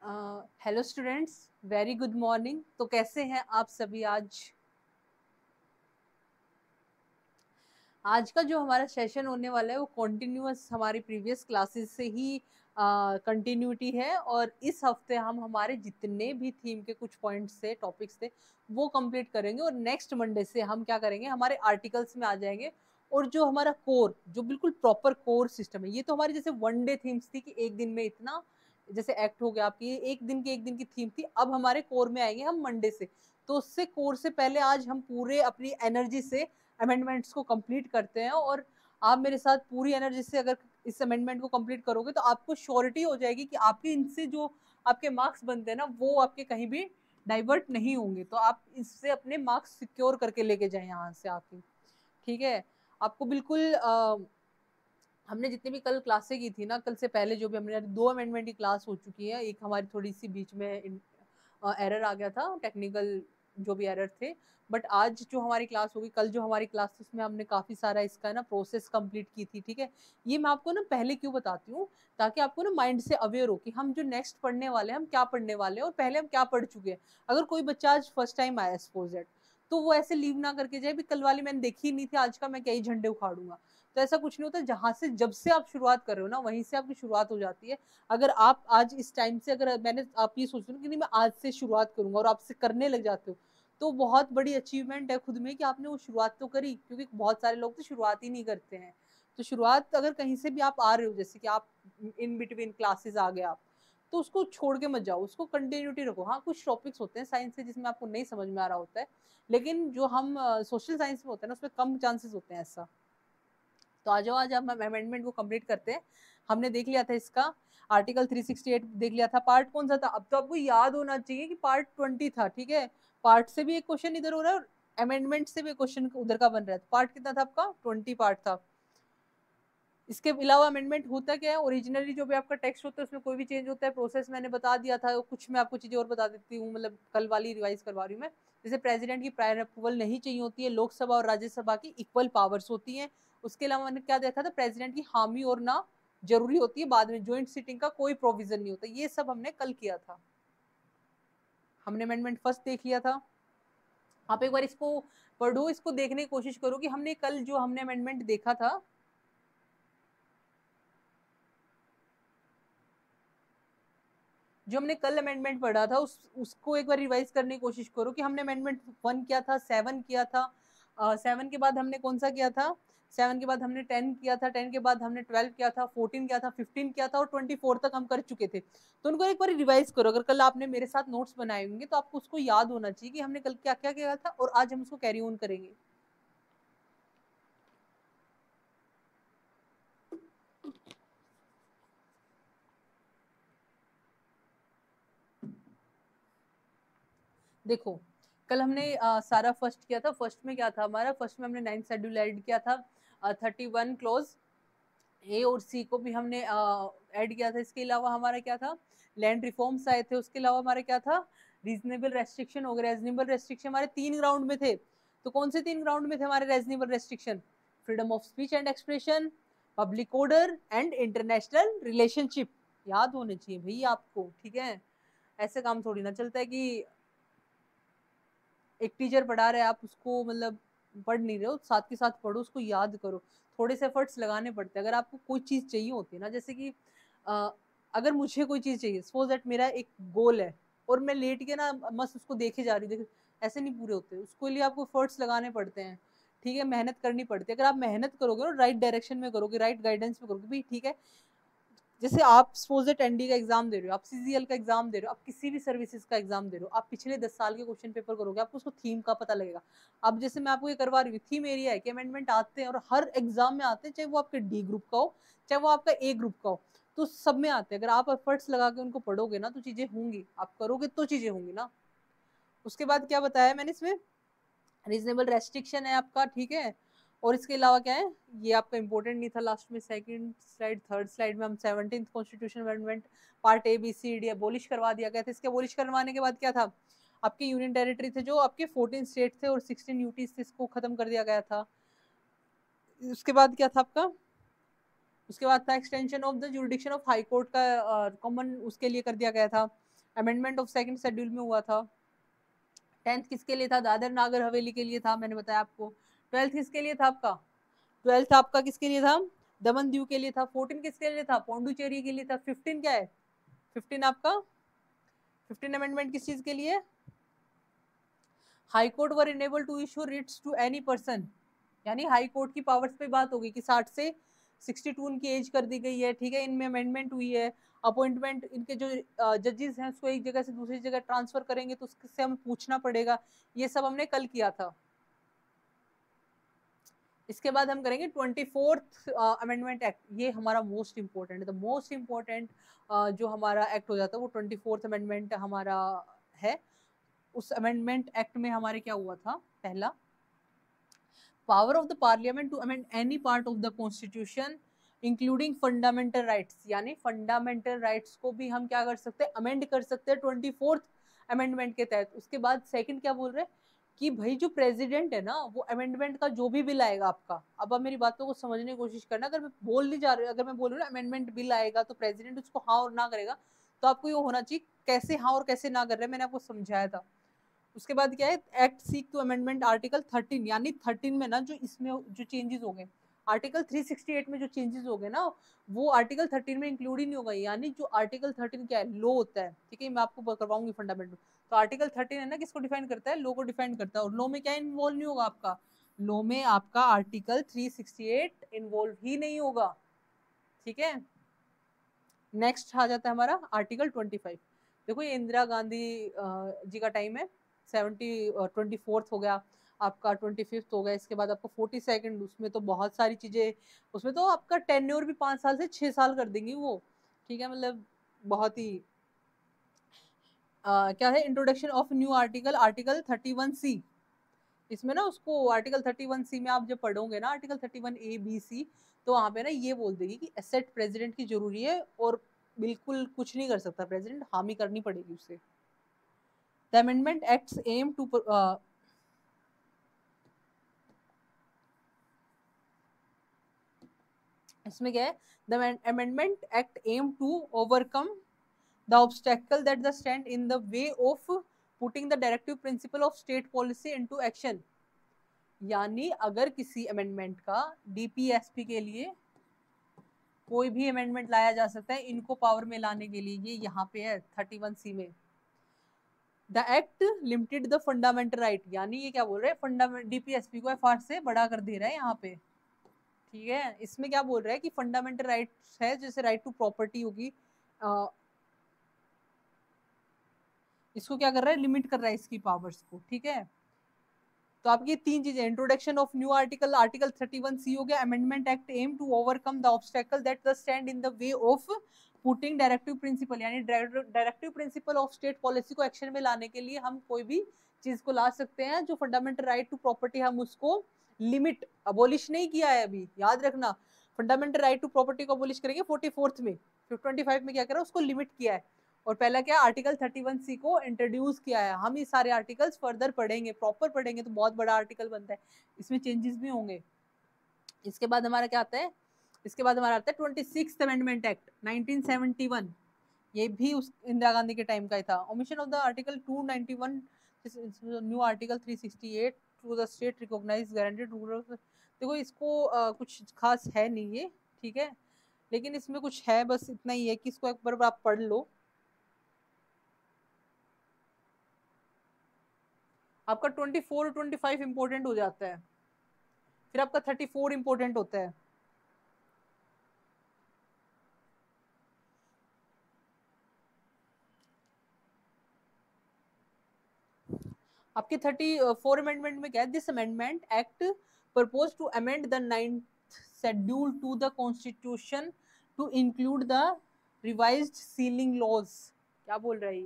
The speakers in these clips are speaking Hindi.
Hello students, very good morning. तो कैसे हैं आप सभी? आज का जो हमारा सेशन होने वाला है वो कॉन्टिन्यूअस हमारी प्रीवियस क्लासेस से ही कंटिन्यूटी है। और इस हफ्ते हम हमारे जितने भी थीम के कुछ पॉइंट्स थे, टॉपिक्स थे, वो कंप्लीट करेंगे। और नेक्स्ट मंडे से हम क्या करेंगे, हमारे आर्टिकल्स में आ जाएंगे। और जो हमारा कोर, जो बिल्कुल प्रॉपर कोर सिस्टम है, ये तो हमारी जैसे वन डे थीम्स थी कि एक दिन में इतना, जैसे एक्ट हो गया आपकी, एक दिन की थीम थी। अब हमारे कोर में आएंगे हम मंडे से। तो उससे कोर से पहले आज हम पूरे अपनी एनर्जी से अमेंडमेंट्स को कंप्लीट करते हैं। और आप मेरे साथ पूरी एनर्जी से अगर इस अमेंडमेंट को कंप्लीट करोगे तो आपको श्योरिटी हो जाएगी कि आपके इनसे जो आपके मार्क्स बनते हैं ना, वो आपके कहीं भी डाइवर्ट नहीं होंगे। तो आप इससे अपने मार्क्स सिक्योर करके लेके जाए यहाँ से आके। ठीक है, आपको बिल्कुल हमने जितनी भी कल क्लासें की थी ना, कल से पहले जो भी हमने 2 अमेंडमेंट की क्लास हो चुकी है। एक हमारी थोड़ी सी बीच में एरर आ गया था, टेक्निकल जो भी एरर थे। बट आज जो हमारी क्लास होगी, कल जो हमारी क्लास थी, उसमें हमने काफी सारा इसका ना प्रोसेस कंप्लीट की थी। ठीक है, ये मैं आपको ना पहले क्यों बताती हूँ, ताकि आपको ना माइंड से अवेयर हो कि हम जो नेक्स्ट पढ़ने वाले हैं, हम क्या पढ़ने वाले हैं और पहले हम क्या पढ़ चुके हैं। अगर कोई बच्चा आज फर्स्ट टाइम आया सपोज दैट, तो वो ऐसे लीव ना करके जाए भी कल वाली मैंने देखी नहीं थी, आज का मैं क्या ही झंडे उखाड़ूंगा। तो ऐसा कुछ नहीं होता। जहां से जब से आप शुरुआत कर रहे हो ना, वहीं से आपकी शुरुआत हो जाती है। अगर आप आज इस टाइम से, अगर मैंने आप ये सोच रहे हो कि नहीं मैं आज से शुरुआत करूंगा और आपसे करने लग जाते हो, तो बहुत बड़ी अचीवमेंट है खुद में कि आपने वो शुरुआत तो करी। क्योंकि बहुत सारे लोग तो शुरुआत ही नहीं करते हैं। तो शुरुआत अगर कहीं से भी आप आ रहे हो, जैसे कि आप इन बिटवीन क्लासेस आ गए आप, तो उसको छोड़ के मत जाओ, उसको कंटिन्यूटी रखो। हाँ, कुछ टॉपिक्स होते हैं साइंस से जिसमें आपको नहीं समझ में आ रहा होता है, लेकिन जो हम सोशल साइंस में होते हैं ना, उसमें कम चांसेस होते हैं ऐसा। तो आ जाओ, आज हम अमेंडमेंट को कंप्लीट करते हैं। हमने देख लिया था इसका आर्टिकल 368 देख लिया था। पार्ट कौन सा था? अब तो आपको याद होना चाहिए कि पार्ट 20 था। ठीक है, पार्ट से भी एक क्वेश्चन इधर हो रहा है और अमेंडमेंट से भी क्वेश्चन उधर का बन रहा है। पार्ट कितना था आपका? 20 पार्ट था। इसके अलावा अमेंडमेंट होता क्या है? ओरिजिनली जो भी आपका टेक्स्ट होता है उसमें कोई भी चेंज होता है, प्रोसेस मैंने बता दिया था। कुछ मैं आपको चीजें और बता देती हूँ, मतलब कल वाली रिवाइज करवा रही हूँ मैं। जैसे प्रेसिडेंट की प्रायर अप्रूवल नहीं चाहिए होती है, लोकसभा और राज्यसभा की इक्वल पावर्स होती हैं। उसके अलावा मैंने क्या देखा था, प्रेसिडेंट की हामी और ना जरूरी होती है, बाद में ज्वाइंट सीटिंग का कोई प्रोविजन नहीं होता। ये सब हमने कल किया था। हमने अमेंडमेंट फर्स्ट देख लिया था। आप एक बार इसको पढ़ो, इसको देखने की कोशिश करो कि हमने कल जो हमने अमेंडमेंट देखा था, जो हमने कल अमेंडमेंट पढ़ा था, उसको एक बार रिवाइज करने की कोशिश करो कि हमने अमेंडमेंट 1 किया था, 7 किया था, 7 के बाद हमने कौन सा किया था, 7 के बाद हमने 10 किया था, 10 के बाद हमने 12 किया था, 14 किया था, 15 किया था और 24 तक हम कर चुके थे। तो उनको एक बार रिवाइज करो। अगर कल आपने मेरे साथ नोट्स बनाए होंगे तो आपको उसको याद होना चाहिए कि हमने कल क्या क्या किया था और आज हम उसको कैरी ऑन करेंगे। देखो, कल हमने सारा फर्स्ट किया था। फर्स्ट में क्या था हमारा? फर्स्ट में हमने 9th शेड्यूल ऐड किया था, 31 क्लोज ए और सी को भी हमने ऐड किया था। इसके अलावा हमारा क्या था? लैंड रिफॉर्म्स आए थे। उसके अलावा हमारे क्या था? रीजनेबल रेस्ट्रिक्शन हो गया। रीजनेबल रेस्ट्रिक्शन हमारे 3 ग्राउंड में थे। तो कौन से 3 ग्राउंड में थे हमारे reasonable restriction? Freedom of speech and expression, public order and international relationship. याद होने चाहिए भैया आपको। ठीक है, ऐसे काम थोड़ी ना चलता है कि एक टीचर पढ़ा रहे, आप उसको मतलब पढ़ नहीं रहे हो, साथ के साथ पढ़ो, उसको याद करो। थोड़े से एफर्ट्स लगाने पड़ते हैं। अगर आपको कोई चीज चाहिए होती है ना, जैसे कि अ, अगर मुझे कोई चीज चाहिए, सपोज दैट मेरा एक गोल है और मैं लेट के ना मस्त उसको देखे जा रही हूँ, ऐसे नहीं पूरे होते। उसके लिए आपको एफर्ट्स लगाने पड़ते हैं। ठीक है, मेहनत करनी पड़ती है। अगर आप मेहनत करोगे ना, राइट डायरेक्शन में करोगे, राइट गाइडेंस में करोगे भी, ठीक है। जैसे आप सपोज दैट एनडी का एग्जाम दे रहे हो, आप सीजीएल का एग्जाम दे रहे हो, आप किसी भी सर्विसेज का एग्जाम दे रहे हो, आप पिछले 10 साल के क्वेश्चन पेपर करोगे, आपको उसको थीम का पता लगेगा। अब जैसे मैं आपको ये करवा रही हूँ, थीम एरिया है कि अमेंडमेंट आते हैं और हर एग्जाम में आते हैं, चाहे वो आपके डी ग्रुप का हो, चाहे वो आपका ए ग्रुप का हो, तो सब में आते हैं। अगर आप एफर्ट्स लगा के उनको पढ़ोगे ना, तो चीजें होंगी। आप करोगे तो चीजें होंगी ना। उसके बाद क्या बताया मैंने इसमें? रीजनेबल रेस्ट्रिक्शन है आपका। ठीक है, और इसके अलावा क्या है, ये आपका इंपॉर्टेंट नहीं था। लास्ट में सेकंड स्लाइड, थर्ड स्लाइड में हम 17th constitution amendment part A B C D abolish करवा दिया गया था। इसके अबोलिश करवाने के बाद क्या था? आपके यूनियन टेरिटरी थे, जो आपके 14 स्टेट थे और 16 यूटीज थे, इसको खत्म कर दिया गया था। उसके बाद क्या था आपका? उसके बाद था extension of the jurisdiction of high court का, कॉमन उसके लिए कर दिया गया था। अमेंडमेंट ऑफ सेकंड शेड्यूल में हुआ था। 10th किसके लिए था? दादर नागर हवेली के लिए था, मैंने बताया आपको। 12th किसके लिए था आपका? 12th आपका किसके लिए था? दमन दीव के लिए था। 14 किसके लिए था? पौंडुचेरी के लिए था। 15 क्या है? 15 आपका 15 अमेंडमेंट किस चीज के लिए? High court were enable to issue writs to any person, यानी हाई कोर्ट की पावर्स पे बात होगी कि 60 से 62 इनकी एज कर दी गई है, ठीक है, इनमें अमेंडमेंट हुई है। अपॉइंटमेंट इनके जो जजेस हैं उसको एक जगह से दूसरी जगह ट्रांसफर करेंगे तो उससे हमें पूछना पड़ेगा। ये सब हमने कल किया था। इसके बाद हम करेंगे 24th अमेंडमेंट एक्ट। ये हमारा मोस्ट इंपॉर्टेंट है, द मोस्ट इंपॉर्टेंट जो हमारा एक्ट हो जाता है वो 24th अमेंडमेंट हमारा है। उस अमेंडमेंट एक्ट में हमारे क्या हुआ था? पहला, power of the parliament to amend any part of the constitution including fundamental rights, यानी फंडामेंटल राइट्स को भी हम क्या कर सकते हैं? अमेंड कर सकते हैं 24th अमेंडमेंट के तहत। उसके बाद सेकंड क्या बोल रहे हैं कि भाई जो प्रेसिडेंट है ना वो अमेंडमेंट का जो भी बिल आएगा आपका, अब आप मेरी बातों को समझने की कोशिश करना, अगर मैं बोल नहीं जा रही, अगर मैं बोल रही हूँ अमेंडमेंट बिल आएगा तो प्रेसिडेंट उसको हाँ और ना करेगा, तो आपको ये होना चाहिए कैसे हाँ और कैसे ना कर रहे हैं, मैंने आपको समझाया था। उसके बाद क्या है? Act seek to amendment article 13, यानी 13 में ना जो इसमें जो चेंजेस हो गए, आर्टिकल 368 में जो चेंजेस हो गए ना वो आर्टिकल 13 में इंक्लूड ही नहीं होगा। यानी जो आर्टिकल 13 क्या है? लॉ होता है, ठीक है, मैं आपको करवाऊंगी फंडामेंटल। तो आर्टिकल 13 है ना, किसको डिफाइन करता है? लॉ को डिफाइन करता है। और लॉ में क्या इन्वॉल्व नहीं होगा आपका? लॉ में आपका आर्टिकल 368 इन्वॉल्व ही नहीं होगा, ठीक है। नेक्स्ट आ जाता है हमारा आर्टिकल 25। देखो ये इंदिरा गांधी जी का टाइम है। 24th हो गया आपका, 25th हो गया, इसके बाद आपका 42nd, उसमें तो बहुत सारी चीजें, उसमें तो आपका टेन्योर भी 5 साल से 6 साल कर देंगी वो, ठीक है, मतलब बहुत ही क्या है? Introduction of new article, article 31C। इसमें ना उसको आर्टिकल 31C में आप जब पढ़ोगे ना आर्टिकल 31A B C, तो वहां पे ना ये बोल देगी कि एसेट प्रेसिडेंट की जरूरी है और बिल्कुल कुछ नहीं कर सकता प्रेसिडेंट, हामी करनी पड़ेगी उसे। The amendment acts aim to, इसमें क्या है? The amendment act aim to overcome the obstacle that the stand in the way of putting the directive principle of state policy into action. यानी अगर किसी अमेंडमेंट का डीपीएसपी के लिए कोई भी अमेंडमेंट लाया जा सकता है इनको पावर में लाने के लिए, ये यहाँ पे है 31C में। The act limited the fundamental right, यानी ये क्या बोल रहे हैं? फंडामेंट डीपीएसपी को एफआर से बड़ा कर दे रहा है यहाँ पे, ठीक है। इसमें क्या बोल रहा है कि फंडामेंटल राइट्स है, जैसे राइट टू प्रॉपर्टी होगी, इसको क्या कर रहा है? लिमिट कर रहा है इसकी पावर्स को, ठीक है। तो आपकी तीन चीजें, introduction of new article, article 31C हो गया। Amendment act aim to overcome the obstacle that the stand in the way of putting directive principle, यानी directive principle of state policy को एक्शन में लाने के लिए हम कोई भी चीज को ला सकते हैं। जो फंडामेंटल राइट टू प्रॉपर्टी, हम उसको लिमिट, अबोलिश नहीं किया है अभी, याद रखना। फंडामेंटल राइट टू प्रॉपर्टी को अबोलिश करेंगे 44th में, 25 में क्या करा? उसको लिमिट किया है। और पहला क्या? आर्टिकल 31C को इंट्रोड्यूस किया है। हम ये सारे आर्टिकल्स फर्दर पढ़ेंगे, प्रॉपर पढ़ेंगे तो बहुत बड़ा आर्टिकल बनता है, इसमें चेंजेस भी होंगे। इसके बाद हमारा क्या आता है? इसके बाद हमारा आता है 26th अमेंडमेंट एक्ट 1971। ये भी उस इंदिरा गांधी के टाइम का ही था। Omission of the article 291, new article 368 to the state recognise guaranteed rural. देखो इसको कुछ खास है नहीं ये, ठीक है, लेकिन इसमें कुछ है, बस इतना ही है कि इसको एक बार आप पढ़ लो। आपका 24 और 25 इंपॉर्टेंट हो जाता है, फिर आपका 34 इंपॉर्टेंट होता है। आपके 34 अमेंडमेंट में क्या है? This amendment act propose to amend the 9th schedule to the constitution to include the revised ceiling laws. क्या बोल रहा है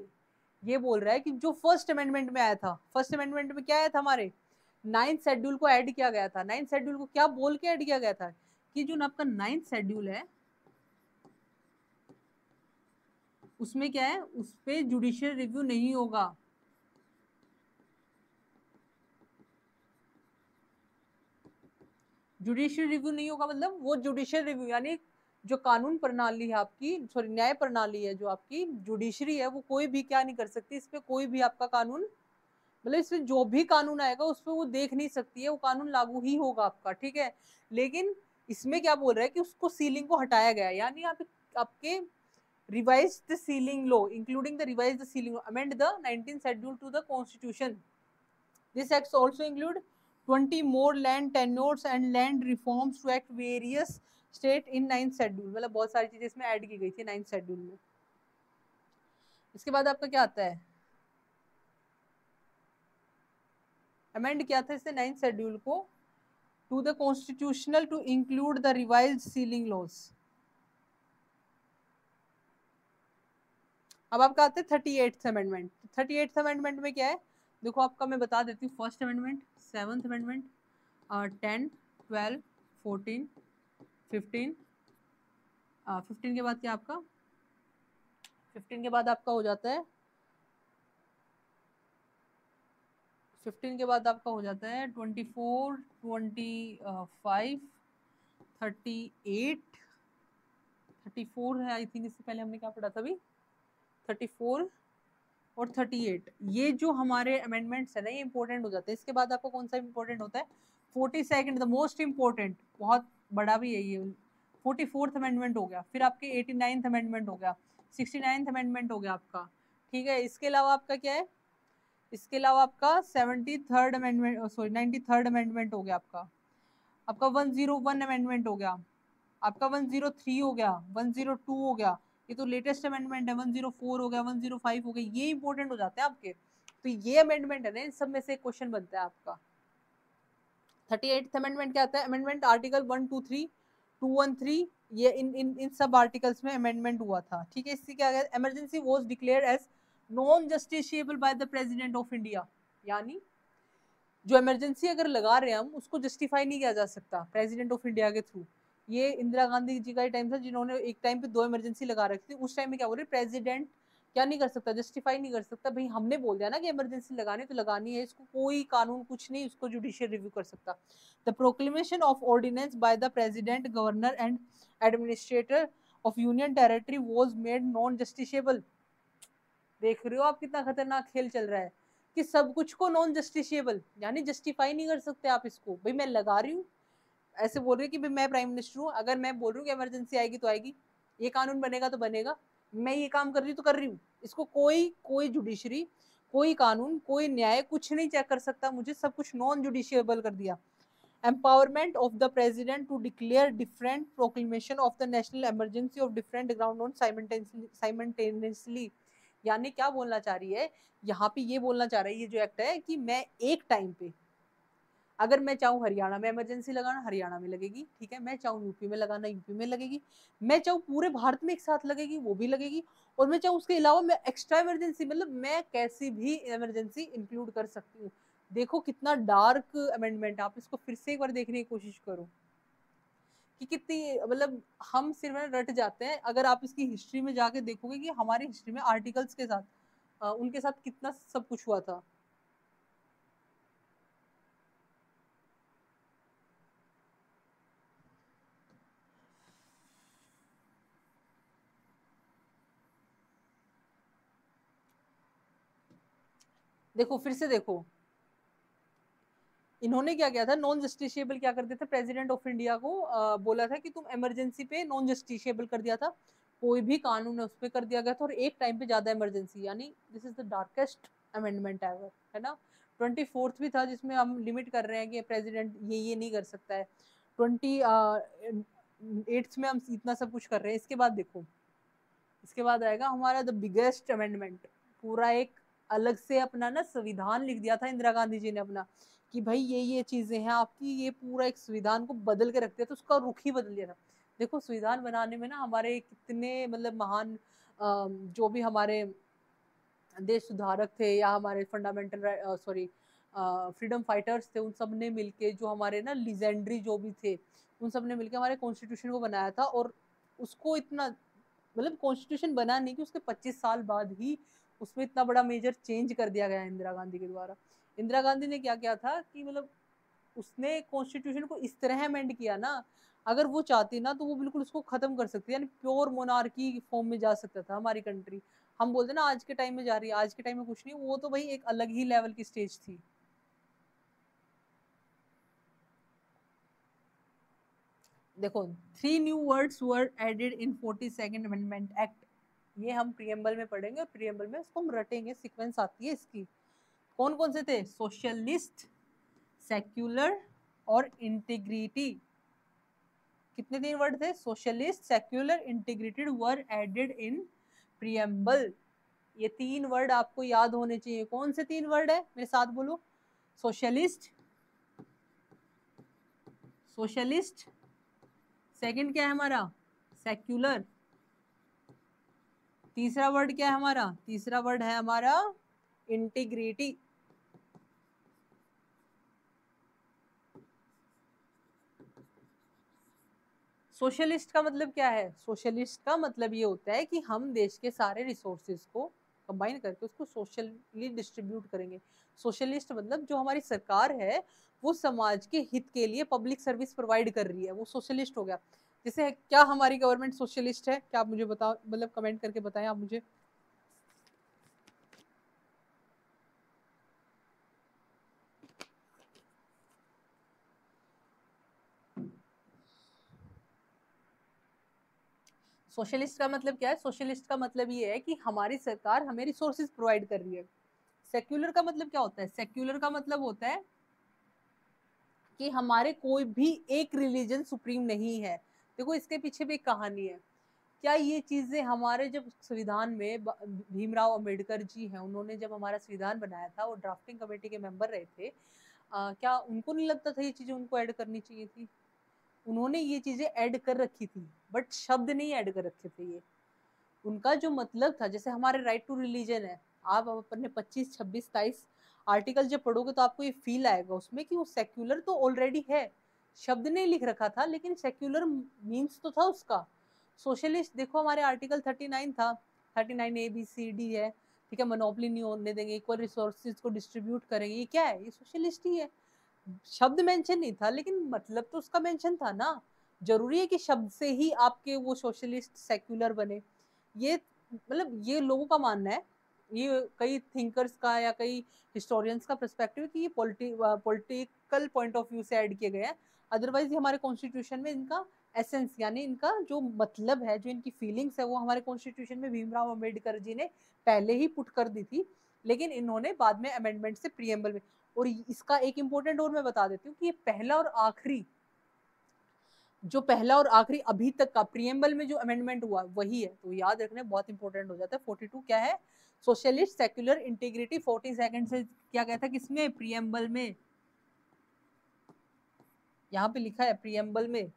ये बोल रहा है कि जो फर्स्ट अमेंडमेंट में आया था, फर्स्ट अमेंडमेंट में क्या आया था? हमारे 9th शेड्यूल को ऐड किया गया था। 9th शेड्यूल को क्या बोल के ऐड किया गया था कि जो आपका 9th शेड्यूल है उसमें क्या है? उस पे जुडिशियल रिव्यू नहीं होगा। जुडिशियल रिव्यू नहीं होगा मतलब वो जुडिशियल रिव्यू यानी जो कानून प्रणाली है आपकी, सॉरी न्याय प्रणाली है, जो आपकी जुडिशरी है, वो कोई भी क्या नहीं कर सकती, इस पे कोई भी आपका कानून, मतलब इसमें जो भी कानून आएगा उस पर वो देख नहीं सकती है, वो कानून लागू ही होगा आपका, ठीक है। लेकिन इसमें क्या बोल रहा है कि उसको सीलिंग को हटाया गया है, यानी आप आपके revise the ceiling law including the revise the ceiling amend the 19th schedule to the constitution. This act also include 20 more land tenures and land reforms to act various state in 9th schedule, मतलब बहुत सारी चीजें इसमें ऐड की गई थी 9th शेड्यूल में। इसके बाद आपका क्या आता है, अमेंड किया था इसने 9th शेड्यूल को to the constitutional to include the revised ceiling laws. अब आपका आता है 38th अमेंडमेंट। 38th अमेंडमेंट में क्या है, देखो आपका मैं बता देती हूँ, फर्स्ट अमेंडमेंट, 7th अमेंडमेंट, 10, 12, 14, 15, 15 के बाद क्या आपका, 15 के बाद आपका हो जाता है, 15 के बाद आपका हो जाता है 24, 25, 38, 34 है आई थिंक, इससे पहले हमने क्या पढ़ा था अभी, 34 और 38, ये जो हमारे अमेंडमेंट्स है ना, ये इंपॉर्टेंट हो जाते हैं। इसके बाद आपको कौन सा इंपॉर्टेंट होता है, 42nd, द मोस्ट इंपॉर्टेंट, बहुत बड़ा भी है ये, 44th अमेंडमेंट हो गया, फिर आपके 89th अमेंडमेंट हो गया, 69th अमेंडमेंट हो गया आपका, ठीक है। इसके अलावा आपका क्या है, इसके अलावा आपका 73rd amendment, sorry 93rd amendment हो गया आपका, आपका 101 अमेंडमेंट हो गया, आपका 103 हो गया, 102 हो गया, ये तो लेटेस्ट अमेंडमेंट है, 104 हो गया, 105 हो गया, ये इंपॉर्टेंट हो जाते हैं आपके। तो ये अमेंडमेंट है ना, इन सब में से क्वेश्चन बनता है आपका। 38th अमेंडमेंट क्या आता है, अमेंडमेंट आर्टिकल 123, 213, ये इन सब आर्टिकल्स में अमेंडमेंट हुआ था, ठीक है। इससे क्या, emergency was declared as non justiciable by the president of India, यानी जो इमरजेंसी अगर लगा रहे हैं हम, उसको जस्टिफाई नहीं किया जा सकता प्रेसिडेंट ऑफ इंडिया के थ्रू। ये इंदिरा गांधी जी का ही टाइम था, जिन्होंने एक टाइम पे 2 इमरजेंसी लगा रखी थी, उस टाइम में क्या बोल रहे, प्रेसिडेंट क्या नहीं कर सकता, जस्टिफाई नहीं कर सकता, भाई हमने बोल दिया ना कि इमरजेंसी लगानी तो लगानी है, इसको कोई कानून कुछ नहीं उसको जुडिशियल रिव्यू कर सकता। The proclamation of ordinance by the president, governor and administrator of union territory was made non justiciable. देख रहे हो आप कितना खतरनाक खेल चल रहा है, कि सब कुछ को नॉन जस्टिशिएबल, यानी जस्टिफाई नहीं कर सकते आप इसको, भाई मैं लगा रही हूँ, ऐसे बोल रही है कि भाई मैं प्राइम मिनिस्टर हूँ, अगर मैं बोल रही हूँ कि इमरजेंसी आएगी तो आएगी, ये कानून बनेगा तो बनेगा, मैं ये काम कर रही हूँ तो कर रही हूँ, इसको कोई कोई जुडिशरी, कोई कानून, कोई न्याय कुछ नहीं चेक कर सकता, मुझे सब कुछ नॉन जुडिशियबल कर दिया। empowerment of the president to declare different proclamation of the national emergency of different ground on simultaneously, यानी क्या बोलना चाह रही है यहाँ पे, ये बोलना चाह रही है ये जो एक्ट है कि मैं एक टाइम पे, अगर मैं चाहूँ हरियाणा में इमरजेंसी लगाना हरियाणा में लगेगी, ठीक है, मैं चाहूँ यूपी में लगाना यूपी में लगेगी, मैं चाहूँ पूरे भारत में एक साथ लगेगी वो भी लगेगी, और मैं चाहूँ उसके अलावा मैं एक्स्ट्रा इमरजेंसी, मतलब मैं कैसी भी इमरजेंसी इंक्लूड कर सकती हूँ। देखो कितना डार्क अमेंडमेंट, आप इसको फिर से एक बार देखने की कोशिश करो कि कितनी, मतलब हम सिर्फ रट जाते हैं, अगर आप इसकी हिस्ट्री में जाके देखोगे कि हमारी हिस्ट्री में आर्टिकल्स के साथ उनके साथ कितना सब कुछ हुआ था। देखो फिर से देखो, इन्होंने क्या किया था, नॉन जस्टिशिएबल क्या कर दिया था, प्रेसिडेंट ऑफ इंडिया को बोला था कि तुम इमरजेंसी पे नॉन जस्टिशिएबल कर दिया था, कोई भी कानून है उस पर कर दिया गया था, और एक टाइम पे ज्यादा इमरजेंसी, यानी this is the darkest amendment ever, है ना। 24th भी था जिसमें हम लिमिट कर रहे हैं कि प्रेसिडेंट ये नहीं कर सकता है, 28th में हम इतना सब कुछ कर रहे हैं। इसके बाद देखो, इसके बाद आएगा हमारा द बिगेस्ट अमेंडमेंट, पूरा एक अलग से अपना ना संविधान लिख दिया था इंदिरा गांधी जी ने अपना, कि भाई ये चीजें हैं आपकी, ये पूरा एक संविधान को बदल के रख दिया, तो उसका रुख ही बदल दिया था। देखो संविधान बनाने में ना हमारे कितने मतलब महान जो भी हमारे देश सुधारक थे या हमारे फंडामेंटल सॉरी फ्रीडम फाइटर्स थे, उन सब ने मिलके, जो हमारे ना लिजेंडरी जो भी थे, उन सब ने मिलके हमारे कॉन्स्टिट्यूशन को बनाया था, और उसको इतना, मतलब कॉन्स्टिट्यूशन बना नहीं कि उसके 25 साल बाद ही उसमें इतना बड़ा मेजर चेंज कर दिया गया इंदिरा गांधी के द्वारा। इंदिरा गांधी ने क्या किया था कि मतलब उसने कॉन्स्टिट्यूशन को इस तरह अमेंड किया ना, अगर वो चाहती ना तो वो बिल्कुल उसको खत्म कर सकती है, यानी प्योर मोनार्की फॉर्म में जा सकता था हमारी कंट्री। हम बोलते ना आज के टाइम में जा रही है, आज के टाइम में कुछ नहीं, वो तो भाई एक अलग ही लेवल की स्टेज थी। देखो, 3 new words were added in 42nd amendment act. ये हम प्रियम्बल में पढ़ेंगे और प्रियम्बल में इसको हम रटेंगे, सीक्वेंस आती है इसकी। कौन कौन से थे? सोशलिस्ट, सेक्युलर और इंटीग्रिटी। कितने 3 वर्ड थे? Socialist, secular, integrated were added in preamble. ये 3 वर्ड आपको याद होने चाहिए। कौन से 3 वर्ड है? मेरे साथ बोलो। सोशलिस्ट, सोशलिस्ट, सेकंड क्या है हमारा? सेक्युलर। तीसरा वर्ड क्या है हमारा? तीसरा वर्ड है हमारा इंटीग्रिटी। सोशलिस्ट का मतलब क्या है? सोशलिस्ट का मतलब ये होता है कि हम देश के सारे रिसोर्सेज को कंबाइन करके उसको सोशली डिस्ट्रीब्यूट करेंगे। सोशलिस्ट मतलब जो हमारी सरकार है वो समाज के हित के लिए पब्लिक सर्विस प्रोवाइड कर रही है, वो सोशलिस्ट हो गया। जैसे क्या हमारी गवर्नमेंट सोशलिस्ट है? क्या आप मुझे बताओ, मतलब कमेंट करके बताएं आप मुझे। सोशलिस्ट का मतलब क्या है? सोशलिस्ट का मतलब ये है कि हमारी सरकार हमें रिसोर्सेज प्रोवाइड कर रही है। सेक्युलर का मतलब क्या होता है? सेक्युलर का मतलब होता है कि हमारे कोई भी एक रिलीजन सुप्रीम नहीं है। देखो इसके पीछे भी एक कहानी है। क्या ये चीजें हमारे जब संविधान में भीमराव अंबेडकर जी हैं, उन्होंने जब हमारा संविधान बनाया था, वो ड्राफ्टिंग कमेटी के मेंबर रहे थे, क्या उनको नहीं लगता था ये चीजें उनको ऐड करनी चाहिए थी? उन्होंने ये चीजें ऐड कर रखी थी, बट शब्द नहीं ऐड कर रखे थे ये। उनका जो मतलब था, जैसे हमारे राइट टू रिलीजन है, आप अपने 25, 26, 27 आर्टिकल जब पढ़ोगे तो आपको ये फील आएगा उसमें कि वो सेक्युलर तो ऑलरेडी है, शब्द नहीं लिख रखा था लेकिन सेक्युलर मीन्स तो था उसका। सोशलिस्ट देखो हमारे आर्टिकल 39 था, 39 ABCD है, ठीक है, मोनोपोली नहीं होने देंगे, इक्वल रिसोर्सेज को डिस्ट्रीब्यूट करेंगे, ये क्या है? ये सोशलिस्ट ही है। शब्द मेंशन नहीं था लेकिन मतलब तो उसका मेंशन था ना। जरूरी है कि शब्द से ही आपके वो सोशलिस्ट सेक्युलर बने? ये मतलब ये लोगों का मानना है, ये कई थिंकर्स का या कई हिस्टोरियंस का पर्सपेक्टिव है कि ये पॉलिटिकल पॉइंट ऑफ व्यू से ऐड किए गए हैं। अदरवाइज ये हमारे कॉन्स्टिट्यूशन में इनका एसेंस यानी इनका जो मतलब है, जो इनकी फीलिंग्स है, वो हमारे कॉन्स्टिट्यूशन में भीमराव अम्बेडकर जी ने पहले ही पुट कर दी थी, लेकिन इन्होंने बाद में अमेंडमेंट से प्रीएम्बल में। और इसका एक इंपॉर्टेंट और मैं बता देती हूँ कि ये पहला और आखिरी, जो पहला और आखिरी अभी तक का प्रीएम्बल में जो अमेंडमेंट हुआ वही है, तो याद रखना बहुत इंपॉर्टेंट हो जाता है। 42 क्या है? Socialist, secular, integrity. 42 से क्या कहता है किसमें? प्रीएम्बल में। यहाँ पे लिखा है प्रीएम्बल में।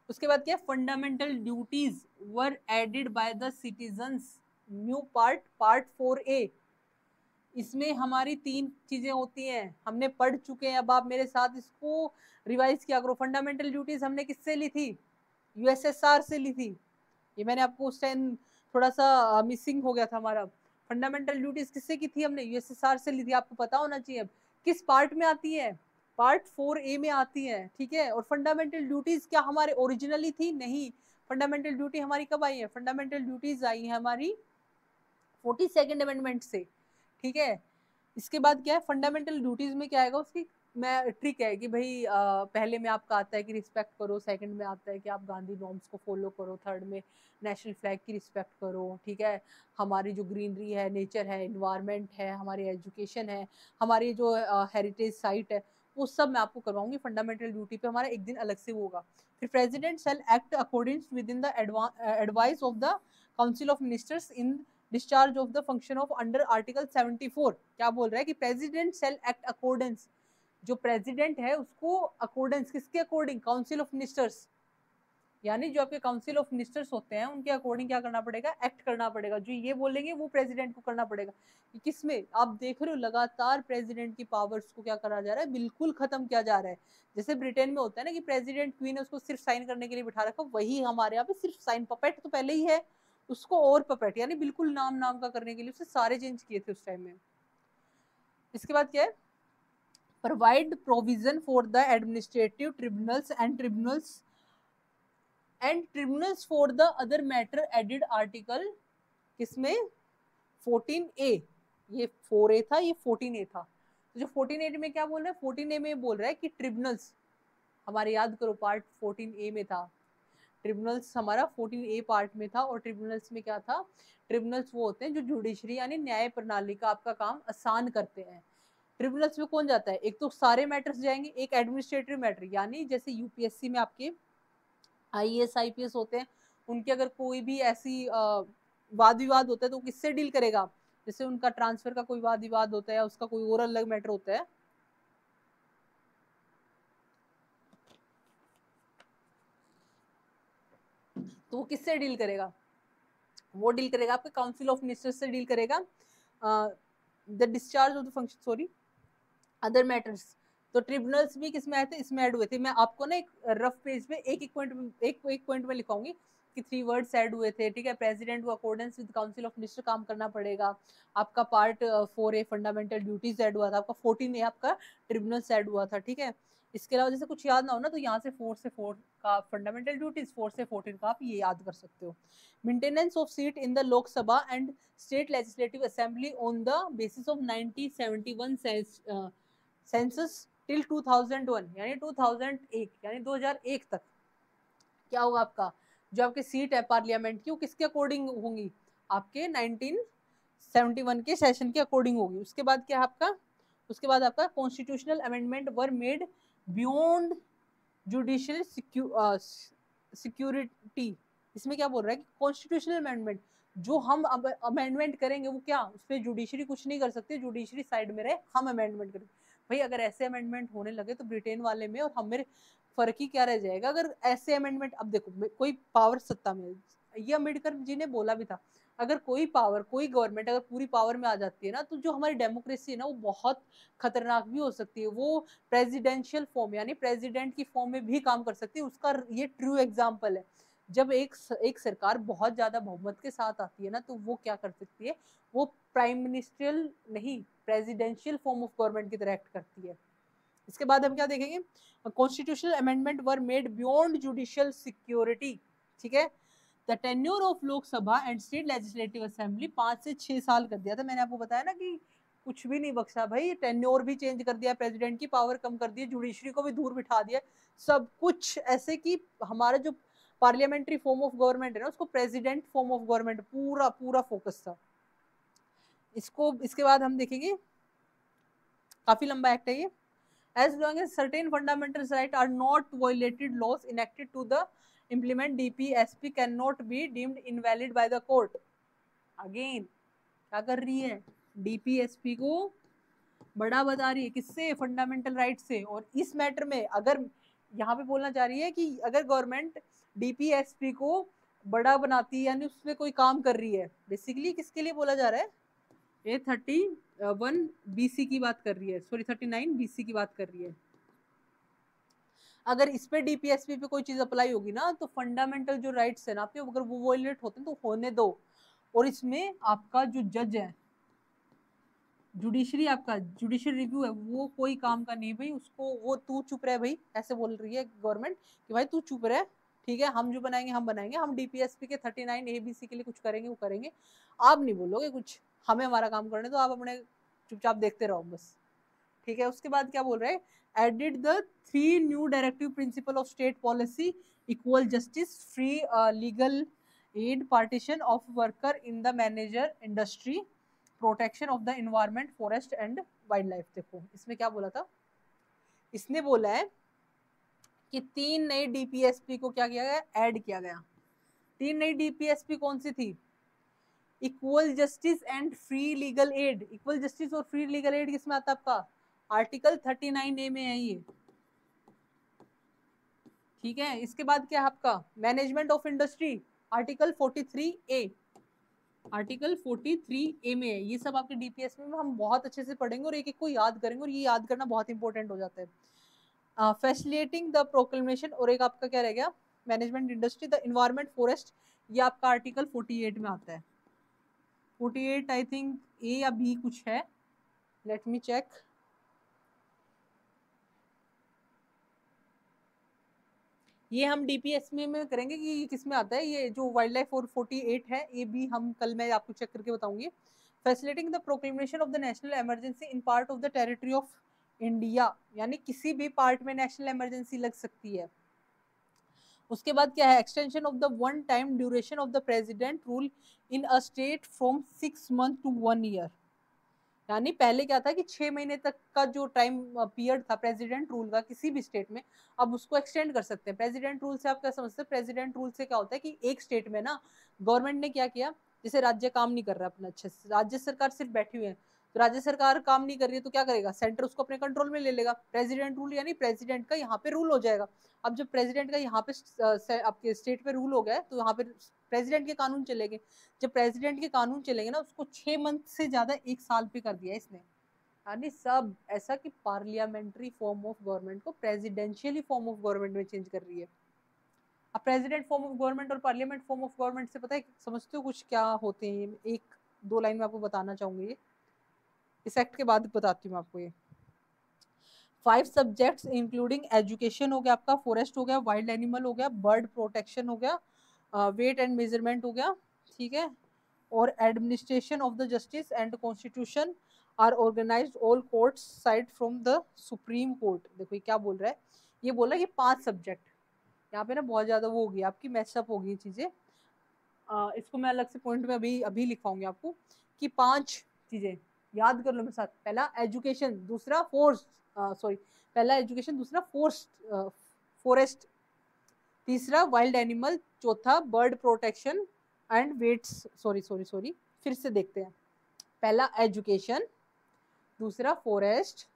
उसके बाद क्या? Fundamental duties were added by the citizens, new part 4A। इसमें हमारी 3 चीजें होती हैं, हमने पढ़ चुके हैं, अब आप मेरे साथ इसको रिवाइज किया करो। फंडामेंटल ड्यूटीज हमने किससे ली थी? यूएसएसआर से ली थी। ये मैंने आपको उस टाइम थोड़ा सा मिसिंग हो गया था हमारा। फंडामेंटल ड्यूटीज किससे की थी? हमने यूएसएसआर से ली थी, आपको पता होना चाहिए। अब किस पार्ट में आती है? पार्ट 4A में आती है, ठीक है। और फंडामेंटल ड्यूटीज क्या हमारे ओरिजिनली थी? नहीं। फंडामेंटल ड्यूटी हमारी कब आई है? फंडामेंटल ड्यूटीज आई है हमारी 42nd अमेंडमेंट से, ठीक है। इसके बाद क्या है? फंडामेंटल ड्यूटीज में क्या आएगा उसकी मैं ट्रिक है कि भाई पहले में आपका आता है कि रिस्पेक्ट करो, सेकंड में आता है कि आप गांधी नॉर्म्स को फॉलो करो, थर्ड में नेशनल फ्लैग की रिस्पेक्ट करो, ठीक है। हमारी जो ग्रीनरी है, नेचर है, इन्वायरमेंट है, हमारी एजुकेशन है, हमारी जो हेरिटेज साइट है, वो सब मैं आपको करवाऊंगी फंडामेंटल ड्यूटी पे। हमारा एक दिन अलग से होगा। फिर president shell act according with in the advice of the council of ministers in discharge of the function of under article 74। क्या बोल रहा है कि प्रेसिडेंट शेल एक्ट अकॉर्डेंस, जो प्रेसिडेंट है उसको अकॉर्डेंस किसके अकॉर्डिंग? काउंसिल ऑफ मिनिस्टर्स, यानी जो आपके काउंसिल ऑफ मिनिस्टर्स होते हैं उनके अकॉर्डिंग क्या करना पड़ेगा? एक्ट करना पड़ेगा। जो ये बोलेंगे वो प्रेसिडेंट को करना पड़ेगा। किसमें? आप देख रहे हो लगातार प्रेसिडेंट की पावर्स को क्या करा जा रहा है? बिल्कुल खत्म किया जा रहा है। जैसे ब्रिटेन में होता है ना कि प्रेसिडेंट क्वीन है उसको सिर्फ साइन करने के लिए बिठा रखा, वही हमारे यहाँ पे सिर्फ साइन, पपेट तो पहले ही है, उसको और पपेट यानी बिल्कुल नाम नाम का करने के लिए उससे सारे चेंज किए थे उस टाइम में। इसके बाद क्या है? Provide provision for the administrative tribunals and tribunals for the other matter added article किसमें 14A, ये 4A था, ये 14A था। तो जो 14A में क्या बोल रहा है, 14A में बोल रहा है कि ट्रिब्यूनल्स हमारे, याद करो पार्ट 14A में था, ट्रिब्यूनल्स हमारा 14A पार्ट में था। और ट्रिब्यूनल्स में क्या था, ट्रिब्यूनल्स वो होते हैं जो जुडिशरी यानी न्याय प्रणाली का आपका काम आसान करते हैं। ट्रिब्यूनल्स में कौन जाता है, एक तो सारे मैटर्स जाएंगे, एक एडमिनिस्ट्रेटिव मैटर यानी जैसे यूपीएससी में आपके आईएएस आईपीएस होते हैं, उनके अगर कोई भी ऐसी वाद विवाद होता है तो किससे डील करेगा, जैसे उनका ट्रांसफर का कोई वाद विवाद होता है, उसका कोई और अलग मैटर होता है, तो वो किससे डील करेगा, वो डील करेगा आपके काउंसिल ऑफ मिनिस्टर्स से डील करेगा। The discharge of the function, sorry, other matters. तो ट्रिब्यूनल्स भी किसमें आए थे, इसमें ऐड हुए थे। मैं आपको ना एक रफ पेज पे एक पॉइंट में लिखाऊंगी कि 3 वर्ड्स ऐड हुए थे, ठीक है। प्रेसिडेंट को accordance with council of minister काम करना पड़ेगा। आपका part 4A fundamental duties add हुआ था, आपका 14A आपका ट्रिब्यूनल्स ऐड हुआ था, ठीक है। इसके अलावा जैसे कुछ याद ना हो ना, तो यहाँ से 4 से 4 का फंडामेंटल ड्यूटीज, 4 से 14 का आप ये याद कर सकते हो। Maintenance of seat in the Lok Sabha and state legislative assembly on the basis of 1971 census till 2001 यानी 2001 यानी 2001 तक क्या होगा आपका, जो आपकी सीट है पार्लियामेंट की वो किसके अकॉर्डिंग होंगी, आपके 1971 के सेशन के अकॉर्डिंग होगी। उसके बाद क्या आपका, उसके बाद आपका constitutional amendment were made beyond judicial security. इसमें क्या बोल रहा है कि कॉन्स्टिट्यूशनल अमेंडमेंट जो हम अमेंडमेंट करेंगे वो क्या, उस पर जुडिशरी कुछ नहीं कर सकती, जुडिशरी साइड में रहे, हम अमेंडमेंट करेंगे। भाई अगर ऐसे अमेंडमेंट होने लगे तो ब्रिटेन वाले में और हमें फर्क ही क्या रह जाएगा अगर ऐसे अमेंडमेंट। अब देखो कोई पावर सत्ता में, ये अम्बेडकर जी ने बोला भी था, अगर कोई पावर, कोई गवर्नमेंट अगर पूरी पावर में आ जाती है ना, तो जो हमारी डेमोक्रेसी है ना वो बहुत खतरनाक भी हो सकती है। वो प्रेसिडेंशियल फॉर्म यानी प्रेसिडेंट की फॉर्म में भी काम कर सकती है। उसका ये ट्रू एग्जाम्पल है। जब एक सरकार बहुत ज्यादा बहुमत के साथ आती है ना, तो वो क्या कर सकती है, वो प्राइम मिनिस्ट्रियल नहीं प्रेसिडेंशियल फॉर्म ऑफ गवर्नमेंट की तरह एक्ट करती है। इसके बाद हम क्या देखेंगे, constitutional amendment were made beyond judicial security, ठीक है। The tenure of Lok Sabha and state legislative assembly 5 से 6 साल कर दिया था। मैंने आपको बताया ना कि कुछ भी नहीं बख्शा भाई, टेन्योर भी चेंज कर दिया, प्रेसिडेंट की पावर कम कर दी, जुडिशरी को भी दूर बिठा दिया, सब कुछ ऐसे कि हमारा जो पार्लियामेंट्री फॉर्म ऑफ गवर्नमेंट है ना, उसको प्रेसिडेंट फॉर्म ऑफ गवर्नमेंट पूरा पूरा फोकस था इसको। इसके बाद हम देखेंगे, काफी लंबा एक्ट है ये। As long as certain fundamental rights are not violated, laws enacted to the implement DPSP cannot be deemed invalid by the court. Again, क्या कर रही है, DPSP को बड़ा बता रही है, किससे, फंडामेंटल राइट से। और इस मैटर में अगर यहाँ पे बोलना चाह रही है कि अगर गवर्नमेंट DPSP को बड़ा बनाती है यानी उसमें कोई काम कर रही है, बेसिकली किसके लिए बोला जा रहा है, ये 31 BC की बात कर रही है, सॉरी 39 BC की बात कर रही है। अगर इस पे डीपीएसपी पे कोई चीज अप्लाई होगी ना, तो फंडामेंटल जो राइट्स है ना आपके, अगर वो वॉयलेट होते हैं तो होने दो। और इसमें आपका जो जज है, जुडिशरी, आपका जुडिशियल रिव्यू है, वो कोई काम का नहीं भाई, उसको वो तू चुप रहे भाई, ऐसे बोल रही है गवर्नमेंट कि भाई तू चुप रहे, ठीक है, हम जो बनाएंगे हम बनाएंगे, हम डीपीएसपी के 39 ABC के लिए कुछ करेंगे वो करेंगे, आप नहीं बोलोगे कुछ, हमें हमारा काम करने तो आप अपने चुपचाप देखते रहो बस, ठीक है। उसके बाद क्या बोल रहे हैं, added the 3 new directive principle of state policy, equal justice, free legal aid, partition of worker in the manager industry, protection of the environment, forest and wild life. देखो इसमें क्या बोला था, इसने बोला है कि 3 नई डीपीएसपी को क्या किया गया, ऐड किया गया। 3 नई डीपीएसपी कौन सी थी, equal justice and free legal aid. Equal justice और फ्री लीगल एड किसमें आता है आपका, आर्टिकल 39A में है ये, ठीक है। इसके बाद क्या है आपका, management of industry, article 43A, article 43A में है। ये सब आपके डीपीएस में हम बहुत अच्छे से पढ़ेंगे और एक एक को याद करेंगे, और ये याद करना बहुत इंपॉर्टेंट हो जाता है। फैसिलिटेटिंग द प्रोक्लेमेशन, और एक आपका क्या रह गया, management industry, the environment, forest, ये आपका आर्टिकल 48 में आता है। 48 आई थिंक A या B कुछ है, लेट मी चेक। ये हम डीपीएस में करेंगे कि ये किस में आता है, ये जो वाइल्ड लाइफ 448 है, ये भी हम कल मैं आपको चेक करके बताऊंगी। Facilitating the proclamation of the national emergency in part of the territory of India, यानी किसी भी पार्ट में नेशनल इमरजेंसी लग सकती है। उसके बाद क्या है, extension of the one time duration of the president rule in a state from 6 month to 1 year. यानी पहले क्या था कि 6 महीने तक का जो टाइम पीरियड था प्रेसिडेंट रूल का किसी भी स्टेट में, अब उसको एक्सटेंड कर सकते हैं। प्रेसिडेंट रूल से आप क्या समझते हैं, प्रेसिडेंट रूल से क्या होता है कि एक स्टेट में ना गवर्नमेंट ने क्या किया, जैसे राज्य काम नहीं कर रहा अपना अच्छे से, राज्य सरकार सिर्फ बैठी हुई है, तो राज्य सरकार काम नहीं कर रही है तो क्या करेगा, सेंटर उसको अपने कंट्रोल में ले लेगा। प्रेसिडेंट रूल यानी प्रेसिडेंट का यहाँ पे रूल हो जाएगा। अब जब प्रेसिडेंट का यहाँ पे आपके स्टेट पे रूल हो गया है, तो यहाँ पे प्रेसिडेंट के कानून चलेंगे। जब प्रेसिडेंट के कानून चलेंगे ना, उसको 6 मंथ से ज्यादा 1 साल पे कर दिया इसने। यानी सब ऐसा कि पार्लियामेंट्री फॉर्म ऑफ गवर्नमेंट को प्रेसिडेंशियली फॉर्म ऑफ गवर्नमेंट में चेंज कर रही है। अब प्रेसिडेंट फॉर्म ऑफ गवर्नमेंट और पार्लियामेंट फॉर्म ऑफ गवर्नमेंट से पता है, समझते हो कुछ क्या होते हैं? एक दो लाइन में आपको बताना चाहूंगी, इस एक्ट के बाद बताती हूँ आपको। ये 5 सब्जेक्ट्स इंक्लूडिंग एजुकेशन हो गया आपका, फॉरेस्ट हो गया, वाइल्ड एनिमल हो गया, बर्ड प्रोटेक्शन हो गया, वेट एंड मेजरमेंट हो गया, ठीक है, और administration of the justice and constitution are organised all courts side from the supreme court. देखो ये क्या बोल रहा है, ये बोल रहा है कि 5 सब्जेक्ट, यहाँ पे ना बहुत ज्यादा वो होगी आपकी मैचअप होगी चीजें, इसको मैं अलग से पॉइंट में अभी अभी लिखवाऊंगी आपको कि 5 चीजें याद कर लो मेरे साथ। पहला एजुकेशन, दूसरा फोर्स सॉरी पहला एजुकेशन, दूसरा फॉरेस्ट, तीसरा वाइल्ड एनिमल, चौथा bird protection and weights sorry फिर से देखते हैं। पहला एजुकेशन, दूसरा फॉरेस्ट,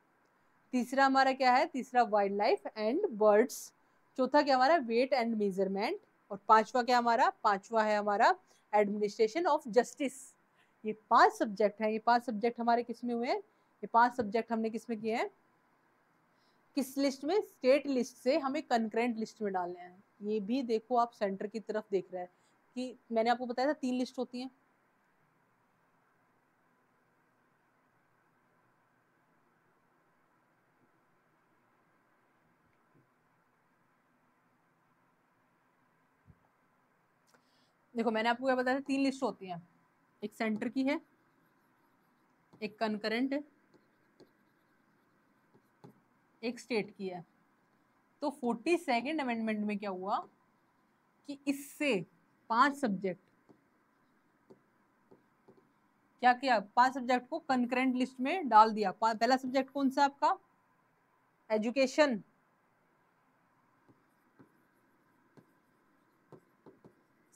तीसरा हमारा क्या है, तीसरा वाइल्ड लाइफ एंड बर्ड्स, चौथा क्या हमारा वेट एंड मेजरमेंट, और पांचवा क्या हमारा, पांचवा है हमारा एडमिनिस्ट्रेशन ऑफ जस्टिस। ये 5 सब्जेक्ट हैं, ये 5 सब्जेक्ट हमारे किस में हुए हैं, ये 5 सब्जेक्ट हमने किस में किए हैं, किस लिस्ट में, स्टेट लिस्ट से हमें कंकरेंट लिस्ट में डालने हैं। ये भी देखो आप सेंटर की तरफ देख रहे हैं कि मैंने आपको बताया था 3 लिस्ट होती हैं। देखो मैंने आपको क्या बताया था, 3 लिस्ट होती हैं, एक सेंटर की है, एक कंकरेंट है, एक स्टेट की है। तो 42nd अमेंडमेंट में क्या हुआ कि इससे 5 सब्जेक्ट क्या किया, 5 सब्जेक्ट को कंकरेंट लिस्ट में डाल दिया। पहला सब्जेक्ट कौन सा आपका, एजुकेशन,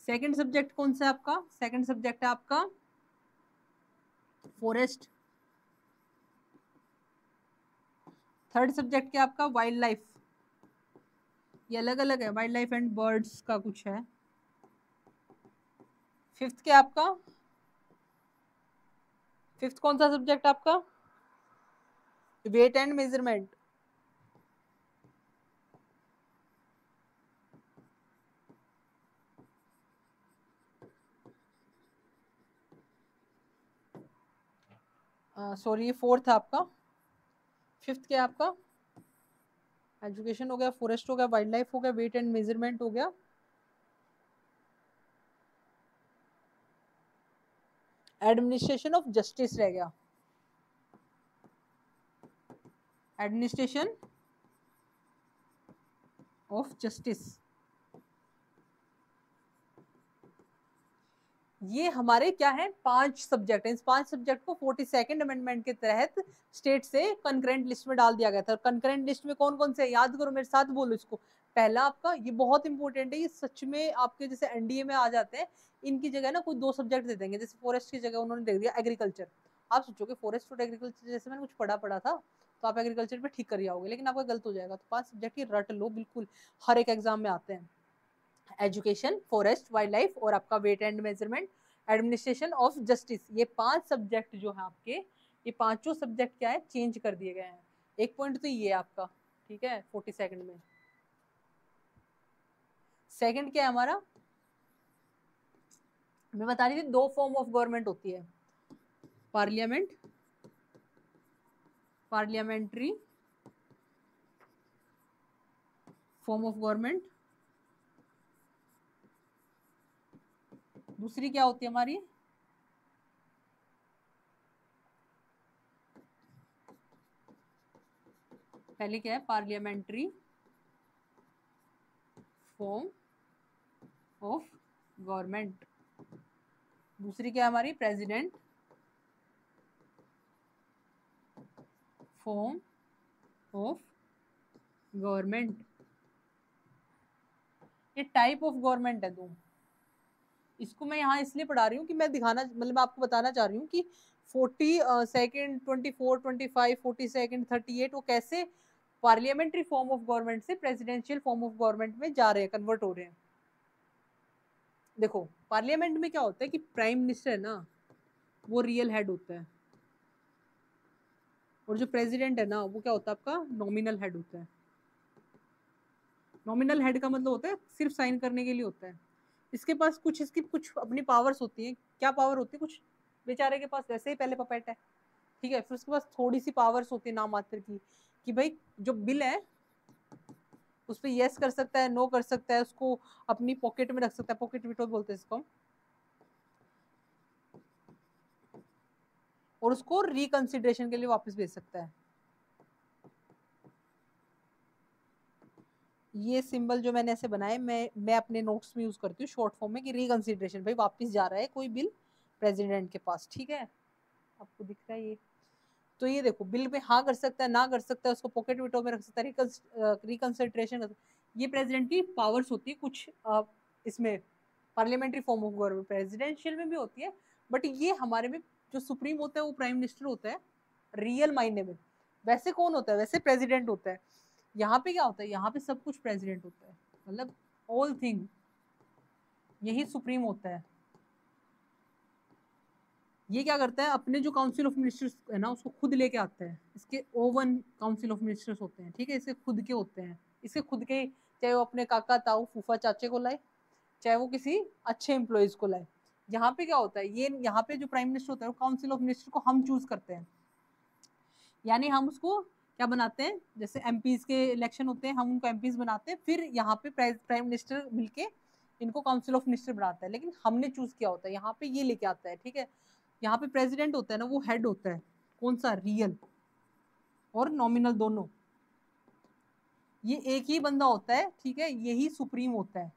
सेकंड सब्जेक्ट कौन सा आपका, सेकंड सब्जेक्ट है आपका फॉरेस्ट, थर्ड सब्जेक्ट क्या आपका वाइल्ड लाइफ, ये अलग अलग है, वाइल्ड लाइफ एंड बर्ड्स का कुछ है। फिफ्थ क्या आपका, फिफ्थ कौन सा सब्जेक्ट आपका, वेट एंड मेजरमेंट। सॉरी ये फोर्थ है आपका। फिफ्थ क्या है आपका, एजुकेशन हो गया, फॉरेस्ट हो गया, वाइल्ड लाइफ हो गया, वेट एंड मेजरमेंट हो गया, एडमिनिस्ट्रेशन ऑफ जस्टिस रह गया, एडमिनिस्ट्रेशन ऑफ जस्टिस। ये हमारे क्या है, 5 सब्जेक्ट है। इस 5 सब्जेक्ट को 42nd अमेंडमेंट के तहत स्टेट से कंकरेंट लिस्ट में डाल दिया गया था। कंकरेंट लिस्ट में कौन कौन से, याद करो मेरे साथ बोलो इसको। पहला आपका, ये बहुत इंपॉर्टेंट है, ये सच में आपके जैसे एनडीए में आ जाते हैं, इनकी जगह ना कोई 2 सब्जेक्ट दे देंगे, जैसे फॉरेस्ट की जगह उन्होंने दे दिया एग्रीकल्चर। आप सोचोगे फॉरेस्ट और एग्रीकल्चर, जैसे मैंने कुछ पढ़ा था तो आप एग्रीकल्चर पे ठीक कर जाओगे, लेकिन आपका गलत हो जाएगा। तो 5 सब्जेक्ट की रट लो बिल्कुल, हर एक एग्जाम में आते हैं, एजुकेशन, फॉरेस्ट, वाइल्ड लाइफ और आपका weight and measurement, administration of justice. ये 5 सब्जेक्ट जो है आपके, ये पांचों सब्जेक्ट क्या है, चेंज कर दिए गए हैं। एक पॉइंट तो ये है आपका, ठीक है, 42nd में। सेकंड क्या है हमारा, मैं बता रही थी 2 फॉर्म ऑफ गवर्नमेंट होती है, parliament, parliamentary form of government दूसरी क्या होती है हमारी, पहले क्या है, पार्लियामेंट्री फॉर्म ऑफ गवर्नमेंट। दूसरी क्या है हमारी, प्रेसिडेंट फॉर्म ऑफ गवर्नमेंट। ये टाइप ऑफ गवर्नमेंट है दो। इसको मैं यहाँ इसलिए पढ़ा रही हूँ कि मैं दिखाना, मतलब आपको बताना चाह रही हूँ कि 42nd 24 25 42nd 38 वो कैसे पार्लियामेंट्री फॉर्म ऑफ गवर्नमेंट से प्रेसिडेंशियल फॉर्म ऑफ गवर्नमेंट में जा रहे हैं, कन्वर्ट हो रहे हैं। देखो पार्लियामेंट में क्या होता है कि प्राइम मिनिस्टर है ना, वो रियल हेड होता है, और जो प्रेसिडेंट है ना वो क्या होता है आपका नॉमिनल हेड होता है। नॉमिनल हेड का मतलब होता है सिर्फ साइन करने के लिए होता है। इसके पास कुछ, इसकी कुछ अपनी पावर्स होती हैं। क्या पावर होती है, कुछ बेचारे के पास वैसे ही पहले पपेट है, ठीक है, फिर उसके पास थोड़ी सी पावर्स होती है नाम मात्र की, कि भाई जो बिल है उस पर यस कर सकता है, नो कर सकता है, उसको अपनी पॉकेट में रख सकता है, पॉकेट विटो बोलते हैं इसको, और उसको रिकंसिडरेशन के लिए वापस भेज सकता है। ये सिंबल जो मैंने ऐसे बनाए, मैं अपने नोट्स में यूज करती हूँ शॉर्ट फॉर्म में, कि रिकंसिडरेशन, भाई वापस जा रहा है कोई बिल प्रेसिडेंट के पास, ठीक है, आपको दिख रहा है ये। तो ये देखो बिल में हाँ कर सकता है, ना कर सकता है, उसको पॉकेट विटो में रख सकता है, रिकंसिडरेशन कर सकता है। ये प्रेसिडेंट की पावर्स होती है कुछ इसमें parliamentary form of government, presidential में भी होती है, बट ये हमारे में जो सुप्रीम होता है वो प्राइम मिनिस्टर होता है रियल मायने में। वैसे कौन होता है, वैसे प्रेसिडेंट होता है। यहाँ पे क्या होता है, यहाँ पे सब कुछ प्रेसिडेंट होता है, मतलब ऑल थिंग यही सुप्रीम होता है। ये क्या करता है, अपने जो काउंसिल ऑफ मिनिस्टर्स है ना उसको खुद लेके आता है। इसके ओवन काउंसिल ऑफ मिनिस्टर्स होते हैं, ठीक है, इसके खुद के होते हैं, इसके खुद के, चाहे वो अपने काका ताऊ फूफा चाचे को लाए, चाहे वो किसी अच्छे एम्प्लॉयज को लाए। यहाँ पे क्या होता है, ये यहाँ पे जो प्राइम मिनिस्टर होता है वो काउंसिल ऑफ मिनिस्टर को हम चूज करते हैं, यानी हम उसको क्या बनाते हैं, जैसे एमपीज के इलेक्शन होते हैं, हम उनको एमपीज बनाते हैं, फिर यहाँ पे प्राइम मिनिस्टर मिलके इनको काउंसिल ऑफ मिनिस्टर बनाता है, लेकिन हमने चूज किया होता है, यहाँ पे ये लेके आता है, ठीक है। यहाँ पे प्रेसिडेंट होता है ना, वो हेड होता है, कौन सा, रियल और नॉमिनल दोनों। ये एक ही बंदा होता है, ठीक है, यही सुप्रीम होता है,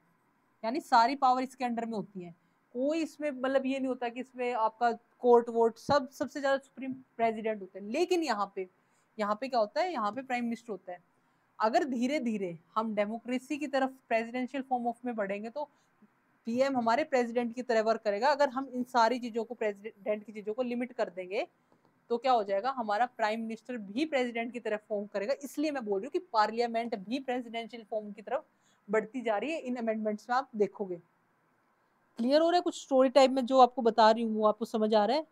यानी सारी पावर इसके अंडर में होती है। कोई इसमें मतलब ये नहीं होता कि इसमें आपका कोर्ट वोट, सब सबसे ज्यादा सुप्रीम प्रेसिडेंट होता है। लेकिन यहाँ पे क्या होता है, यहाँ पे प्राइम मिनिस्टर होता है। अगर धीरे धीरे हम डेमोक्रेसी की तरफ प्रेसिडेंशियल फॉर्म ऑफ में बढ़ेंगे तो पीएम हमारे प्रेसिडेंट की तरह वर्क करेगा। अगर हम इन सारी चीजों को, प्रेसिडेंट की चीजों को लिमिट कर देंगे तो क्या हो जाएगा, हमारा प्राइम मिनिस्टर भी प्रेसिडेंट की तरफ फॉर्म करेगा। इसलिए मैं बोल रही हूँ कि पार्लियामेंट भी प्रेसिडेंशियल फॉर्म की तरफ बढ़ती जा रही है, इन अमेंडमेंट्स में आप देखोगे। क्लियर हो रहा है, कुछ स्टोरी टाइप में जो आपको बता रही हूँ वो आपको समझ आ रहा है।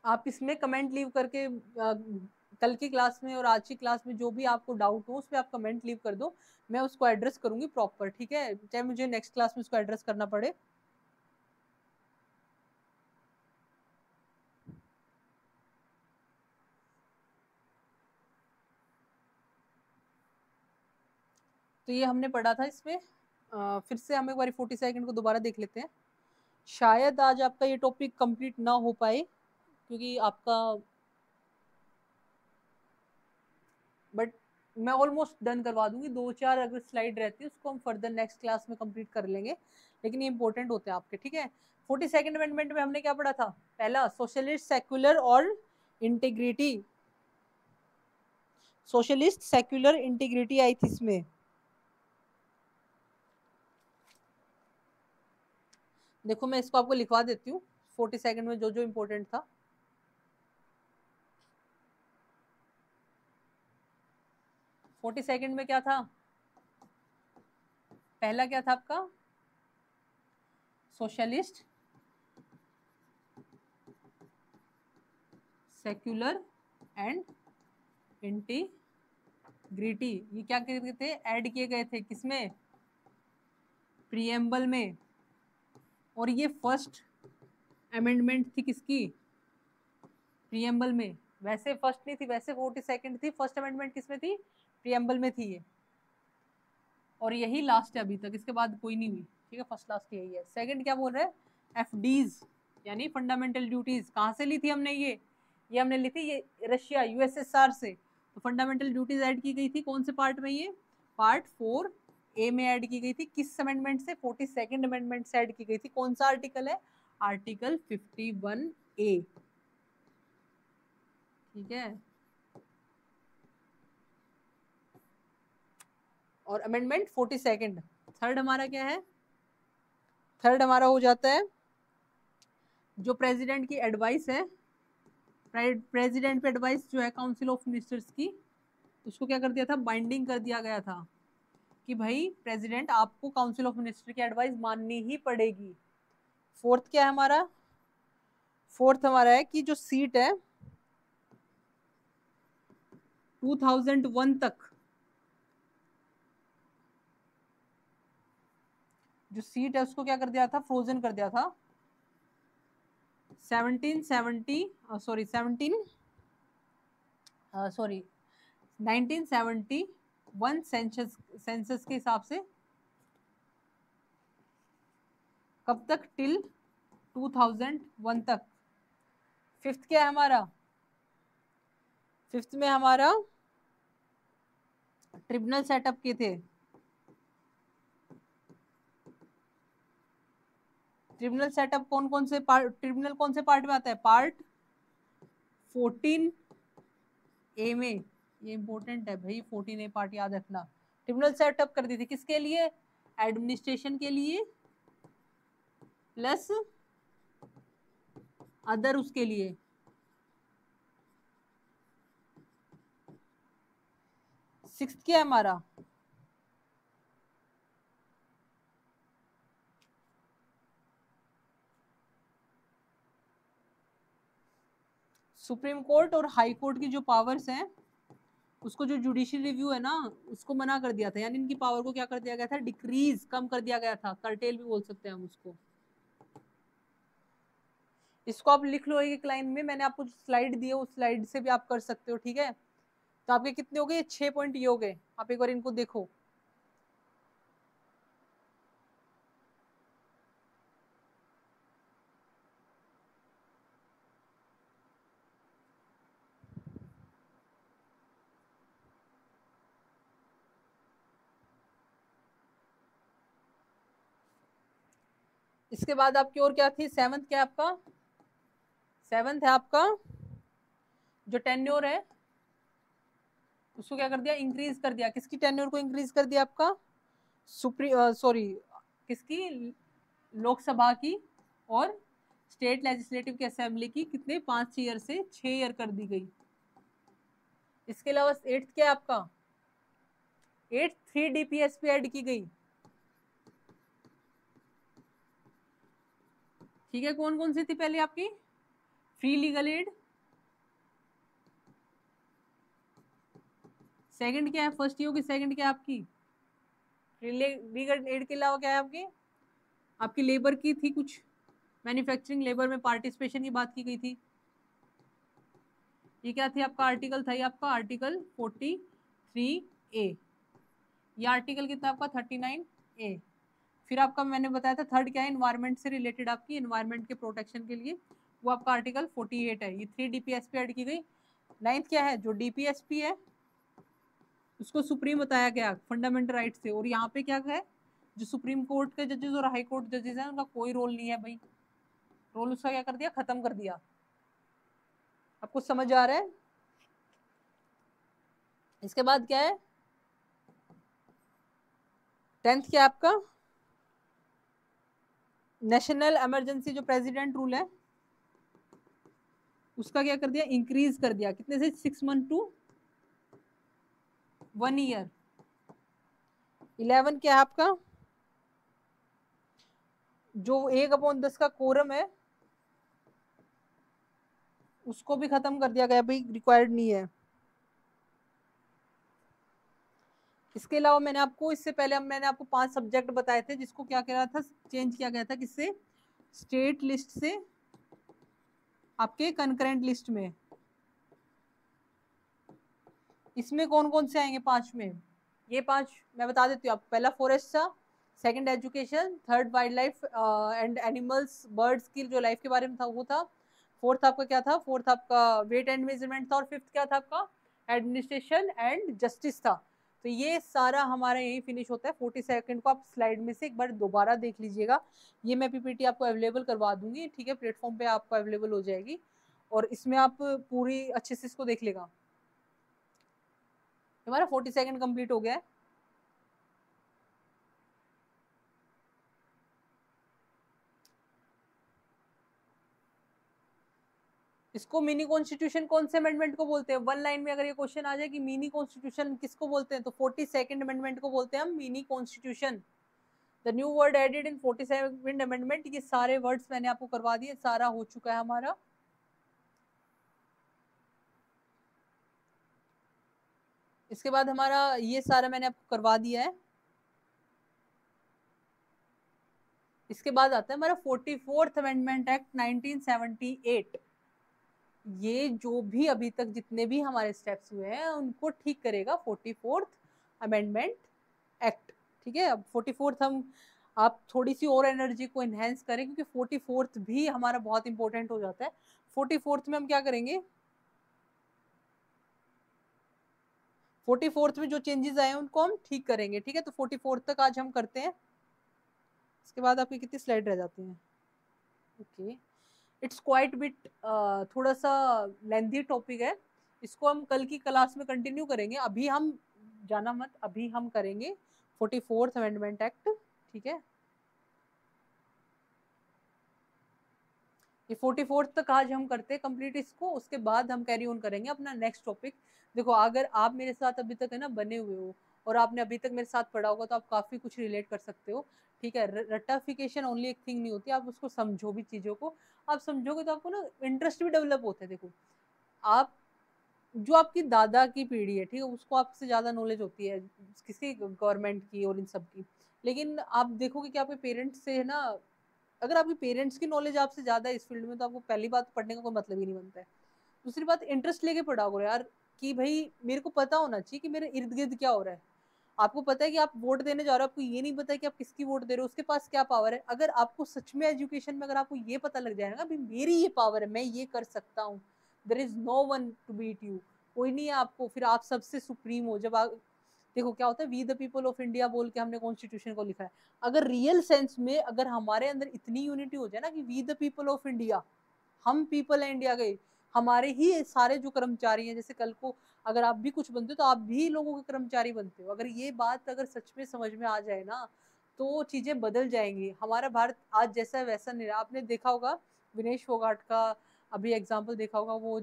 आप इसमें कमेंट लीव करके कल की क्लास में और आज की क्लास में जो भी आपको डाउट हो उस पर आप कमेंट लीव कर दो, मैं उसको एड्रेस करूंगी प्रॉपर, ठीक है, चाहे मुझे नेक्स्ट क्लास में उसको एड्रेस करना पड़े। तो ये हमने पढ़ा था इसमें, फिर से हम एक बार 42nd को दोबारा देख लेते हैं। शायद आज आपका ये टॉपिक कंप्लीट ना हो पाए क्योंकि आपका, बट मैं ऑलमोस्ट डन करवा दूंगी। 2-4 अगर स्लाइड रहती है उसको हम फर्दर नेक्स्ट क्लास में कंप्लीट कर लेंगे, लेकिन ये इंपॉर्टेंट होते हैं आपके, ठीक है। 42nd अमेंडमेंट में हमने क्या पढ़ा था, पहला सोशलिस्ट सेक्युलर और इंटीग्रिटी, सोशलिस्ट सेक्युलर इंटीग्रिटी आई थी इसमें। देखो मैं इसको आपको लिखवा देती हूँ 42nd में जो जो इंपॉर्टेंट था। 42nd में क्या था, पहला क्या था आपका, सोशलिस्ट सेक्युलर एंड इंटीग्रिटी। ये क्या किए थे, ऐड किए गए थे किसमें, प्रीएम्बल में। और ये फर्स्ट अमेंडमेंट थी किसकी, प्रीएम्बल में। वैसे फर्स्ट नहीं थी, वैसे 42nd थी। फर्स्ट अमेंडमेंट किसमें थी? प्रीएम्बल में थी ये, और यही लास्ट है अभी तक, इसके बाद कोई नहीं हुई, ठीक है, फर्स्ट लास्ट यही है। सेकंड क्या बोल रहे हैं? एफडीज यानी फंडामेंटल ड्यूटीज, कहाँ से ली थी हमने ये हमने ली थी ये रशिया यूएसएसआर से। तो फंडामेंटल ड्यूटीज ऐड की गई थी कौन से पार्ट में? ये पार्ट 4A में ऐड की गई थी। किस अमेंडमेंट से? 42nd अमेंडमेंट से ऐड की गई थी। कौन सा आर्टिकल है? आर्टिकल 51A, ठीक है। और अमेंडमेंट 42nd। थर्ड हमारा क्या है? थर्ड हमारा हो जाता है जो प्रेसिडेंट की एडवाइस है, प्रेसिडेंट पे एडवाइस जो है काउंसिल ऑफ मिनिस्टर्स की, उसको क्या कर दिया था? बाइंडिंग कर दिया गया था कि भाई प्रेसिडेंट आपको काउंसिल ऑफ मिनिस्टर की एडवाइस माननी ही पड़ेगी। फोर्थ क्या है हमारा? फोर्थ हमारा है कि जो सीट है 2001 तक, जो सीट है उसको क्या कर दिया था? फ्रोजन कर दिया था। 1971 सेंसस के हिसाब से कब तक? टिल 2001 तक। फिफ्थ क्या है हमारा? फिफ्थ में हमारा ट्रिब्यूनल सेटअप किए थे। ट्रिब्यूनल सेटअप कौन कौन से पार्ट, ट्रिब्यूनल कौन से पार्ट में आता है? पार्ट 14A में। ये इंपॉर्टेंट है भाई, 14A पार्ट याद रखना। ट्रिब्यूनल सेटअप कर दी थी किसके लिए? एडमिनिस्ट्रेशन के लिए प्लस अदर उसके लिए। सिक्स्थ क्या है हमारा? सुप्रीम कोर्ट और हाई कोर्ट की जो पावर्स हैं उसको, जो जुडिशियल रिव्यू है ना, उसको मना कर दिया था, यानी इनकी पावर को क्या कर दिया गया था? डिक्रीज, कम कर दिया गया था, कर्टेल भी बोल सकते हैं हम उसको। इसको आप लिख लो एक लाइन में, मैंने आपको स्लाइड दी है उस स्लाइड से भी आप कर सकते हो, ठीक है। तो आपके कितने हो गए? 6 पॉइंट ये हो गए। आप एक बार इनको देखो। इसके बाद आपकी और क्या थी? सेवंथ क्या आपका? सेवंथ है आपका जो टेन्योर है उसको क्या कर दिया? इंक्रीज कर दिया। किसकी टेन्योर को इंक्रीज कर दिया? आपका सॉरी किसकी? लोकसभा की और स्टेट लेजिस्लेटिव की असेंबली की कितने? 5 ईयर से 6 ईयर कर दी गई। इसके अलावा एट्थ क्या है आपका? एट्थ 3 DPSP ऐड की गई, ठीक है। कौन कौन सी थी पहले आपकी? Free legal aid. सेकंड क्या है? फर्स्ट ही होगी। सेकंड क्या है आपकी? लीगल एड के अलावा क्या है आपकी? आपकी लेबर की थी कुछ, मैन्युफैक्चरिंग लेबर में पार्टिसिपेशन की बात की गई थी। ये क्या थी आपका? आर्टिकल था ये आपका आर्टिकल 43A। ये आर्टिकल कितना आपका? 39A। फिर आपका मैंने बताया था थर्ड क्या है? इन्वायरमेंट से रिलेटेड, आपकी इन्वायरमेंट के प्रोटेक्शन के लिए, वो आपका आर्टिकल 48 है। ये 3 DPSP ऐड की गई। नाइन्थ क्या है? जो DPSP है उसको सुप्रीम बताया गया फंडामेंटल राइट से। और यहाँ पे क्या है? जो सुप्रीम कोर्ट के जजेस और हाई कोर्ट जजेस हैं उनका कोई रोल नहीं है भाई। रोल उसका क्या कर दिया? खत्म कर दिया। आपको समझ आ रहा है? इसके बाद क्या है? 10th क्या आपका? नेशनल इमरजेंसी जो प्रेसिडेंट रूल है उसका क्या कर दिया? इंक्रीज कर दिया। कितने से? 6 मंथ टू 1 ईयर। 11 क्या है आपका? जो 1/10 का कोरम है उसको भी खत्म कर दिया गया भाई, रिक्वायर्ड नहीं है। इसके अलावा मैंने आपको इससे पहले मैंने आपको 5 सब्जेक्ट बताए थे जिसको क्या करा था? चेंज किया गया था। किससे? स्टेट लिस्ट से आपके कंकरेंट लिस्ट में। इसमें कौन कौन से आएंगे 5 में? ये 5 मैं बता देती हूँ आपको। पहला फॉरेस्ट था, second education, third wild life and animals birds की जो लाइफ के बारे में था वो था, फोर्थ आपका क्या था, फोर्थ आपका वेट एंड मेजरमेंट था, और फिफ्थ क्या था आपका एडमिनिस्ट्रेशन एंड जस्टिस था। तो ये सारा हमारा यही फिनिश होता है। 40 सेकंड को आप स्लाइड में से एक बार दोबारा देख लीजिएगा। ये मैं पीपीटी आपको अवेलेबल करवा दूंगी, ठीक है, प्लेटफॉर्म पे आपको अवेलेबल हो जाएगी, और इसमें आप पूरी अच्छे से इसको देख लेगा। हमारा 40 सेकंड कंप्लीट हो गया है। इसको मिनी कॉन्स्टिट्यूशन कौन से अमेंडमेंट को बोलते हैं? वन लाइन में अगर ये क्वेश्चन आ जाए कि मिनी कॉन्स्टिट्यूशन किसको बोलते हैं, तो 42nd अमेंडमेंट को बोलते हैं हम mini constitution. The new word added in 42nd amendment. ये सारे वर्ड्स मैंने आपको करवा दिए, सारा हो चुका है हमारा। इसके बाद हमारा ये सारा मैंने आपको करवा दिया है। इसके बाद आता है हमारा 44th अमेंडमेंट एक्ट 1978। ये जो भी अभी तक जितने भी हमारे स्टेप्स हुए हैं उनको ठीक करेगा 44th अमेंडमेंट एक्ट, ठीक है। अब 44th हम आप थोड़ी सी और एनर्जी को एनहेंस करें, क्योंकि 44th भी हमारा बहुत इंपॉर्टेंट हो जाता है। 44th में हम क्या करेंगे, 44th में जो चेंजेस आए हैं उनको हम ठीक करेंगे, ठीक है। तो 44th तक आज हम करते हैं। इसके बाद आपकी कितनी स्लाइड रह जाती हैं? ओके, इट्स क्वाइट बिट थोड़ा सा लेंथी टॉपिक है, इसको हम कल की क्लास में कंटिन्यू करेंगे। अभी हम जाना मत, अभी हम करेंगे 44th अमेंडमेंट एक्ट, ठीक है। ये 44th तक आज हम करते हैं कंप्लीट इसको, उसके बाद हम कैरी ऑन करेंगे अपना नेक्स्ट टॉपिक। देखो, अगर आप मेरे साथ अभी तक है ना बने हुए हो और आपने अभी तक मेरे साथ पढ़ा होगा तो आप काफी कुछ रिलेट कर सकते हो, ठीक है। रट्टाफिकेशन ओनली एक थिंग नहीं होती, आप उसको समझो भी, चीजों को आप समझोगे तो आपको ना इंटरेस्ट भी डेवलप होता है। देखो, आप जो आपकी दादा की पीढ़ी है, ठीक है, उसको आपसे ज्यादा नॉलेज होती है किसी गवर्नमेंट की और इन सब की, लेकिन आप देखोगे कि आपके पेरेंट्स से है ना, अगर आपके पेरेंट्स की नॉलेज आपसे ज्यादा है इस फील्ड में, तो आपको पहली बात पढ़ने का कोई मतलब ही नहीं बनता है। दूसरी बात, इंटरेस्ट लेके पढ़ा करो यार, कि भाई मेरे को पता होना चाहिए कि मेरे इर्द गिर्द क्या हो रहा है। आपको पता है कि आप वोट देने जा रहे हो, आपको ये नहीं पता है कि आप किसकी वोट दे रहे हो, उसके पास क्या पावर है। अगर आपको सच में एजुकेशन में अगर आपको ये पता लग जाएगा भाई मेरी ये पावर है, मैं ये कर सकता हूँ, there is no one to beat you, कोई नहीं है आपको, फिर आप सबसे सुप्रीम हो। जब आप देखो क्या होता है, we the people of India बोल के हमने कॉन्स्टिट्यूशन को लिखा है। अगर रियल सेंस में अगर हमारे अंदर इतनी यूनिटी हो जाए ना कि we the people of India, हम पीपल है इंडिया के, हमारे ही सारे जो कर्मचारी हैं, जैसे कल को अगर आप भी कुछ बनते हो तो आप भी लोगों के कर्मचारी बनते हो, अगर ये बात अगर सच में समझ में आ जाए ना तो चीजें बदल जाएंगी। हमारा भारत आज जैसा है वैसा नहीं रहा। आपने देखा होगा विनेश फोगाट का अभी एग्जाम्पल देखा होगा, वो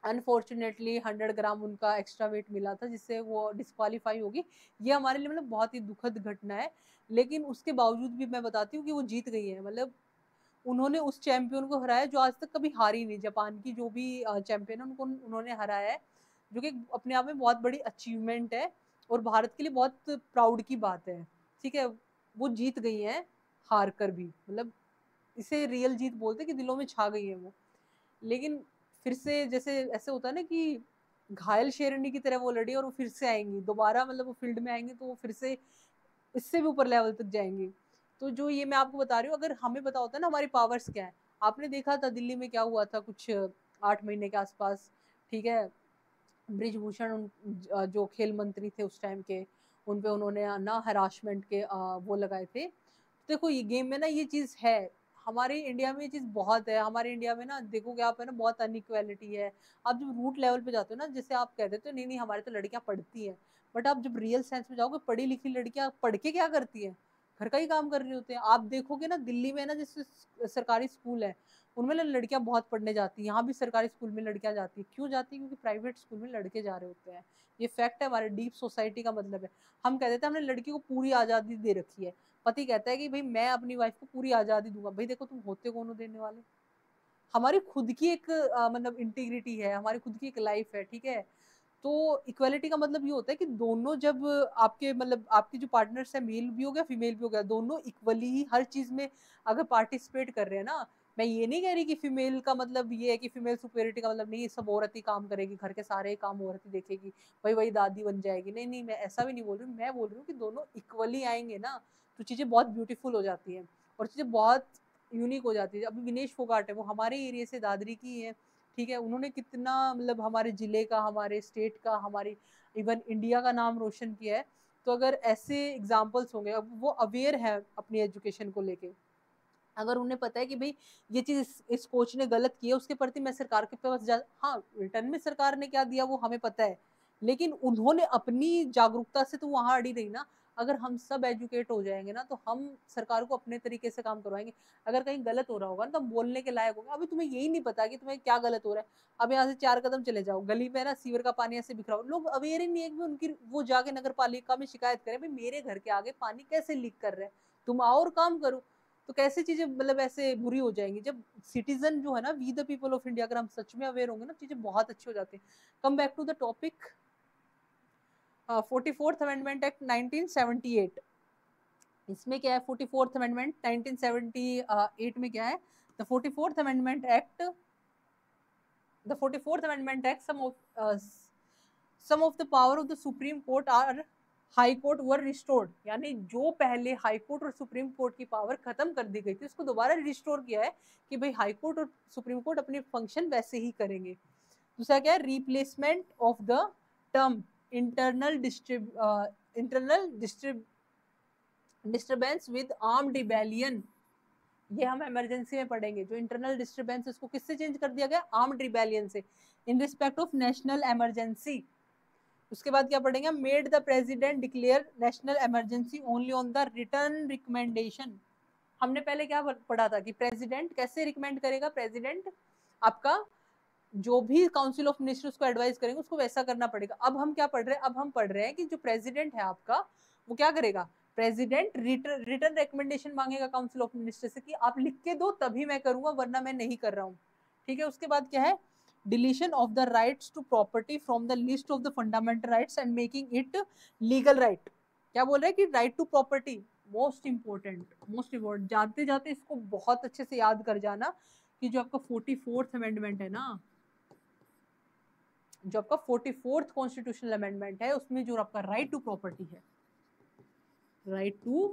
अनफॉर्चुनेटली 100 ग्राम उनका एक्स्ट्रा वेट मिला था जिससे वो डिस्क्वालीफाई होगी। ये हमारे लिए मतलब बहुत ही दुखद घटना है, लेकिन उसके बावजूद भी मैं बताती हूँ कि वो जीत गई है। मतलब उन्होंने उस चैंपियन को हराया जो आज तक कभी हारी नहीं, जापान की जो भी चैंपियन है उनको उन्होंने हराया है, जो कि अपने आप में बहुत बड़ी अचीवमेंट है और भारत के लिए बहुत प्राउड की बात है, ठीक है। वो जीत गई हैं हार कर भी, मतलब इसे रियल जीत बोलते कि दिलों में छा गई है वो। लेकिन फिर से जैसे ऐसे होता है ना कि घायल शेरनी की तरह वो लड़ी और वो फिर से आएंगी दोबारा, मतलब वो फील्ड में आएंगे तो वो फिर से इससे भी ऊपर लेवल तक जाएंगे। तो जो ये मैं आपको बता रही हूँ, अगर हमें पता होता है ना हमारी पावर्स क्या है। आपने देखा था दिल्ली में क्या हुआ था कुछ 8 महीने के आसपास, ठीक है। ब्रिजभूषण जो खेल मंत्री थे उस टाइम के, उन पे उन्होंने ना हरासमेंट के वो लगाए थे। देखो ये गेम में ना ये चीज है, हमारे इंडिया में ये चीज बहुत है। हमारे इंडिया में ना देखोगे आप है ना बहुत अनइक्वालिटी है। आप जब रूट लेवल पे जाते हो ना, जैसे आप कह देते हो नहीं नहीं हमारे तो लड़कियां पढ़ती हैं, बट आप जब रियल सेंस में जाओगे, पढ़ी लिखी लड़कियां पढ़ के क्या करती हैं, घर का ही काम कर रहे होते हैं। आप देखोगे ना दिल्ली में ना जैसे सरकारी स्कूल है उनमें लड़कियां बहुत पढ़ने जाती हैं, यहाँ भी सरकारी स्कूल में लड़कियां जाती हैं। क्यों जाती है? क्योंकि प्राइवेट स्कूल में लड़के जा रहे होते हैं। ये फैक्ट है हमारे डीप सोसाइटी का। मतलब है हम कह देते हैं हमने लड़की को पूरी आजादी दे रखी है, पति कहता है कि भाई मैं अपनी वाइफ को पूरी आजादी दूंगा। भाई देखो तुम होते कौन हो देने वाले? हमारी खुद की एक मतलब इंटीग्रिटी है, हमारी खुद की एक लाइफ है, ठीक है। तो इक्वालिटी का मतलब ये होता है कि दोनों जब आपके मतलब आपके जो पार्टनर्स है, मेल भी हो गया फीमेल भी हो गया, दोनों इक्वली ही हर चीज में अगर पार्टिसिपेट कर रहे हैं ना, मैं ये नहीं कह रही कि फीमेल का मतलब ये है कि फीमेल सुपेरिटी का मतलब नहीं सब औरत ही काम करेगी, घर के सारे काम औरत ही देखेगी, वही दादी बन जाएगी। नहीं नहीं, मैं ऐसा भी नहीं बोल रही हूँ। मैं बोल रही हूँ कि दोनों इक्वली आएंगे ना तो चीजें बहुत ब्यूटीफुल हो जाती हैं और चीजें बहुत यूनिक हो जाती है। अभी विनेश फोगाट है, वो हमारे एरिया से दादरी की है, ठीक है। उन्होंने कितना मतलब हमारे जिले का, हमारे स्टेट का, हमारी इवन इंडिया का नाम रोशन किया है। तो अगर ऐसे एग्जाम्पल्स होंगे, अब वो अवेयर है अपनी एजुकेशन को लेके, अगर उन्हें पता है कि भाई ये चीज इस कोच ने गलत की है, उसके प्रति मैं सरकार के पास जा, हाँ रिटर्न में सरकार ने क्या दिया वो हमें पता है, लेकिन उन्होंने अपनी जागरूकता से तो वहां अड़ी रही ना। अगर हम सब एजुकेट हो जाएंगे ना तो हम सरकार को अपने तरीके से काम करवाएंगे। अगर कहीं गलत हो रहा होगा ना तो बोलने के लायक होगा। अभी तुम्हें यही नहीं पता कि तुम्हें क्या गलत हो रहा है, अब यहाँ से 4 कदम चले जाओ, गली में ना सीवर का पानी ऐसे बिखरा हो, लोग अवेयर ही नहीं है कि उनकी वो जाके नगर पालिका में शिकायत करें, भाई मेरे घर के आगे पानी कैसे लीक कर रहे हैं, तुम आओ और काम करो। तो कैसे चीजें मतलब ऐसे बुरी हो जाएंगी। जब सिटीजन जो है ना, we the people of India, अगर हम सच में अवेयर होंगे ना, चीजें बहुत अच्छी हो जाती है। Come back to the topic, 44th amendment act 1978, इसमें क्या है? 44th अमेंडमेंट 1978 में क्या है? The 44th amendment act, the 44th amendment act some of the power of the Supreme Court are high court were restored, यानी जो पहले हाई कोर्ट और सुप्रीम कोर्ट की पावर खत्म कर दी गई थी उसको दोबारा रिस्टोर किया है कि भाई हाई कोर्ट और सुप्रीम कोर्ट अपने फंक्शन वैसे ही करेंगे। दूसरा क्या है? Replacement of the term internal disturbance with armed rebellion, ये हम इमरजेंसी में पढ़ेंगे। जो इंटरनल डिस्टर्बेंस उसको किससे चेंज कर दिया गया? आर्म्ड रिबेलियन से, in respect of national emergency. उसके बाद क्या पढ़ेंगे? Made the president declare national emergency only on the return recommendation. हमने पहले क्या पढ़ा था कि प्रेसिडेंट कैसे रिकमेंड करेगा? प्रेसिडेंट आपका जो भी काउंसिल ऑफ मिनिस्टर्स को एडवाइस करेंगे उसको वैसा करना पड़ेगा। अब हम क्या पढ़ रहे हैं? अब हम पढ़ रहे हैं कि जो प्रेसिडेंट है आपका वो क्या करेगा? प्रेसिडेंट रिटर्न रिकमेंडेशन मांगेगा काउंसिल ऑफ मिनिस्टर से कि आप लिख के दो तभी मैं करूंगा वरना मैं नहीं कर रहा हूँ, ठीक है। उसके बाद क्या है? Deletion of the rights to property from the list of the fundamental rights and making it legal right. क्या बोल रहे हैं? कि right to property most important, जानते जाते इसको बहुत अच्छे से याद कर जाना कि जो आपका 44th अमेंडमेंट है ना, जो आपका 44th कॉन्स्टिट्यूशनल अमेंडमेंट है, उसमें जो आपका राइट टू प्रॉपर्टी है, राइट टू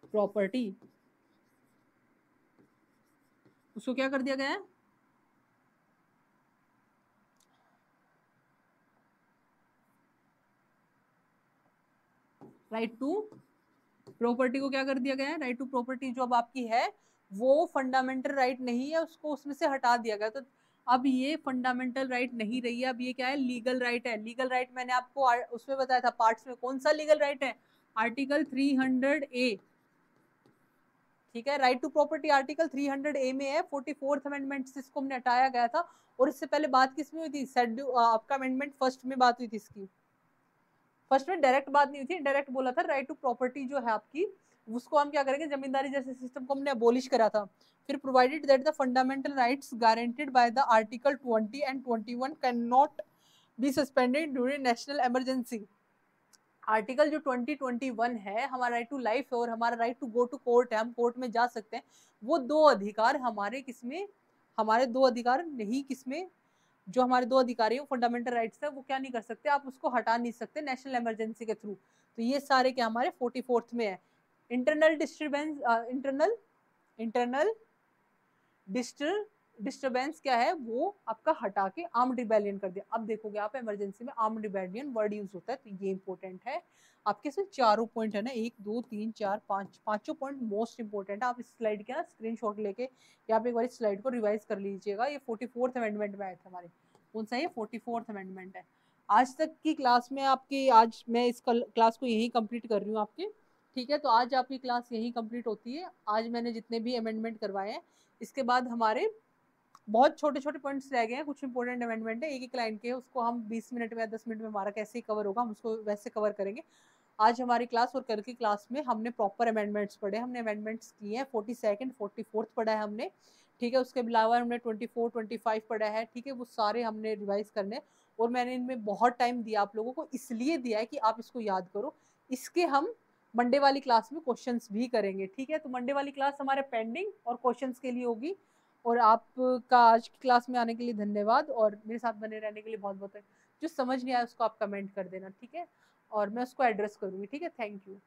प्रॉपर्टी, उसको क्या कर दिया गया है? राइट टू प्रॉपर्टी को क्या कर दिया गया है? राइट टू प्रॉपर्टी जो अब आपकी है वो फंडामेंटल राइट नहीं है, उसको उसमें से हटा दिया गया। तो अब ये फंडामेंटल राइट नहीं रही है, अब ये क्या है? लीगल राइट है। लीगल राइट मैंने आपको उसमें बताया था पार्ट्स में, कौन सा लीगल राइट है? आर्टिकल 300A, ठीक है। Right to property article 300A में है। 44th अमेंडमेंट से इसको हमने हटाया गया था। और इससे पहले बात किसमें हुई थी? आपका अमेंडमेंट फर्स्ट में बात हुई थी इसकी। फर्स्ट में डायरेक्ट बात नहीं हुई थी, डायरेक्ट बोला था राइट टू प्रॉपर्टी जो है आपकी, उसको हम क्या करेंगे? जमींदारी जैसे सिस्टम को हमने अबोलिश करा था। फिर provided that the fundamental rights guaranteed by the article 20 and 21 can not be suspended during national emergency. Article जो 2021 है, हमारा राइट टू लाइफ है और हमारा right to go to court है, हम कोर्ट में जा सकते हैं। वो दो अधिकार हमारे किसमें? हमारे दो अधिकार नहीं किसमें? जो हमारे दो अधिकारी हैं फंडामेंटल राइट्स है, वो क्या नहीं कर सकते? आप उसको हटा नहीं सकते नेशनल इमरजेंसी के थ्रू। तो ये सारे क्या हमारे 44th में है। इंटरनल डिस्टर्बेंस, इंटरनल डिस्टर्बेंस क्या है? वो आपका हटा के आर्म्ड रिबेलियन कर दिया। अब देखोगे आप इमरजेंसी में आर्म्ड रिबेलियन वर्ड यूज होता है, तो ये इंपॉर्टेंट है। आपके सिर्फ चारों पॉइंट है ना, 1 2 3 4 5, पांचों पॉइंट मोस्ट इंपॉर्टेंट है। आप इस स्लाइड के ना स्क्रीनशॉट लेके यहाँ पे एक बार स्लाइड को रिवाइज कर लीजिएगा। ये 44th अमेंडमेंट में आए थे हमारे। कौन सा? ये 44th अमेंडमेंट है। आज तक की क्लास में आपकी, आज मैं इस क्लास को यही कंप्लीट कर रही हूँ आपके, ठीक है। तो आज आपकी क्लास यही कंप्लीट होती है। आज मैंने जितने भी अमेंडमेंट करवाए हैं, इसके बाद हमारे बहुत छोटे छोटे पॉइंट्स रह गए हैं। कुछ इंपॉर्टेंट अमेंडमेंट है, एक एक लाइन के, उसको हम 20 मिनट में या 10 मिनट में हमारा कैसे ही कवर होगा हम उसको वैसे कवर करेंगे। आज हमारी क्लास और कल की क्लास में हमने प्रॉपर अमेंडमेंट्स पढ़े, हमने अमेंडमेंट्स किए हैं। 42nd 44th पढ़ा है हमने, ठीक है। उसके अलावा हमने 24 25 पढ़ा है, ठीक है। वो सारे हमने रिवाइज करने, और मैंने इनमें बहुत टाइम दिया आप लोगों को, इसलिए दिया है कि आप इसको याद करो। इसके हम मंडे वाली क्लास में क्वेश्चंस भी करेंगे, ठीक है। तो मंडे वाली क्लास हमारे पेंडिंग और क्वेश्चंस के लिए होगी। और आपका आज की क्लास में आने के लिए धन्यवाद, और मेरे साथ बने रहने के लिए बहुत बहुत। जो समझ नहीं आया उसको आप कमेंट कर देना, ठीक है, और मैं उसको एड्रेस करूंगी, ठीक है। Thank you.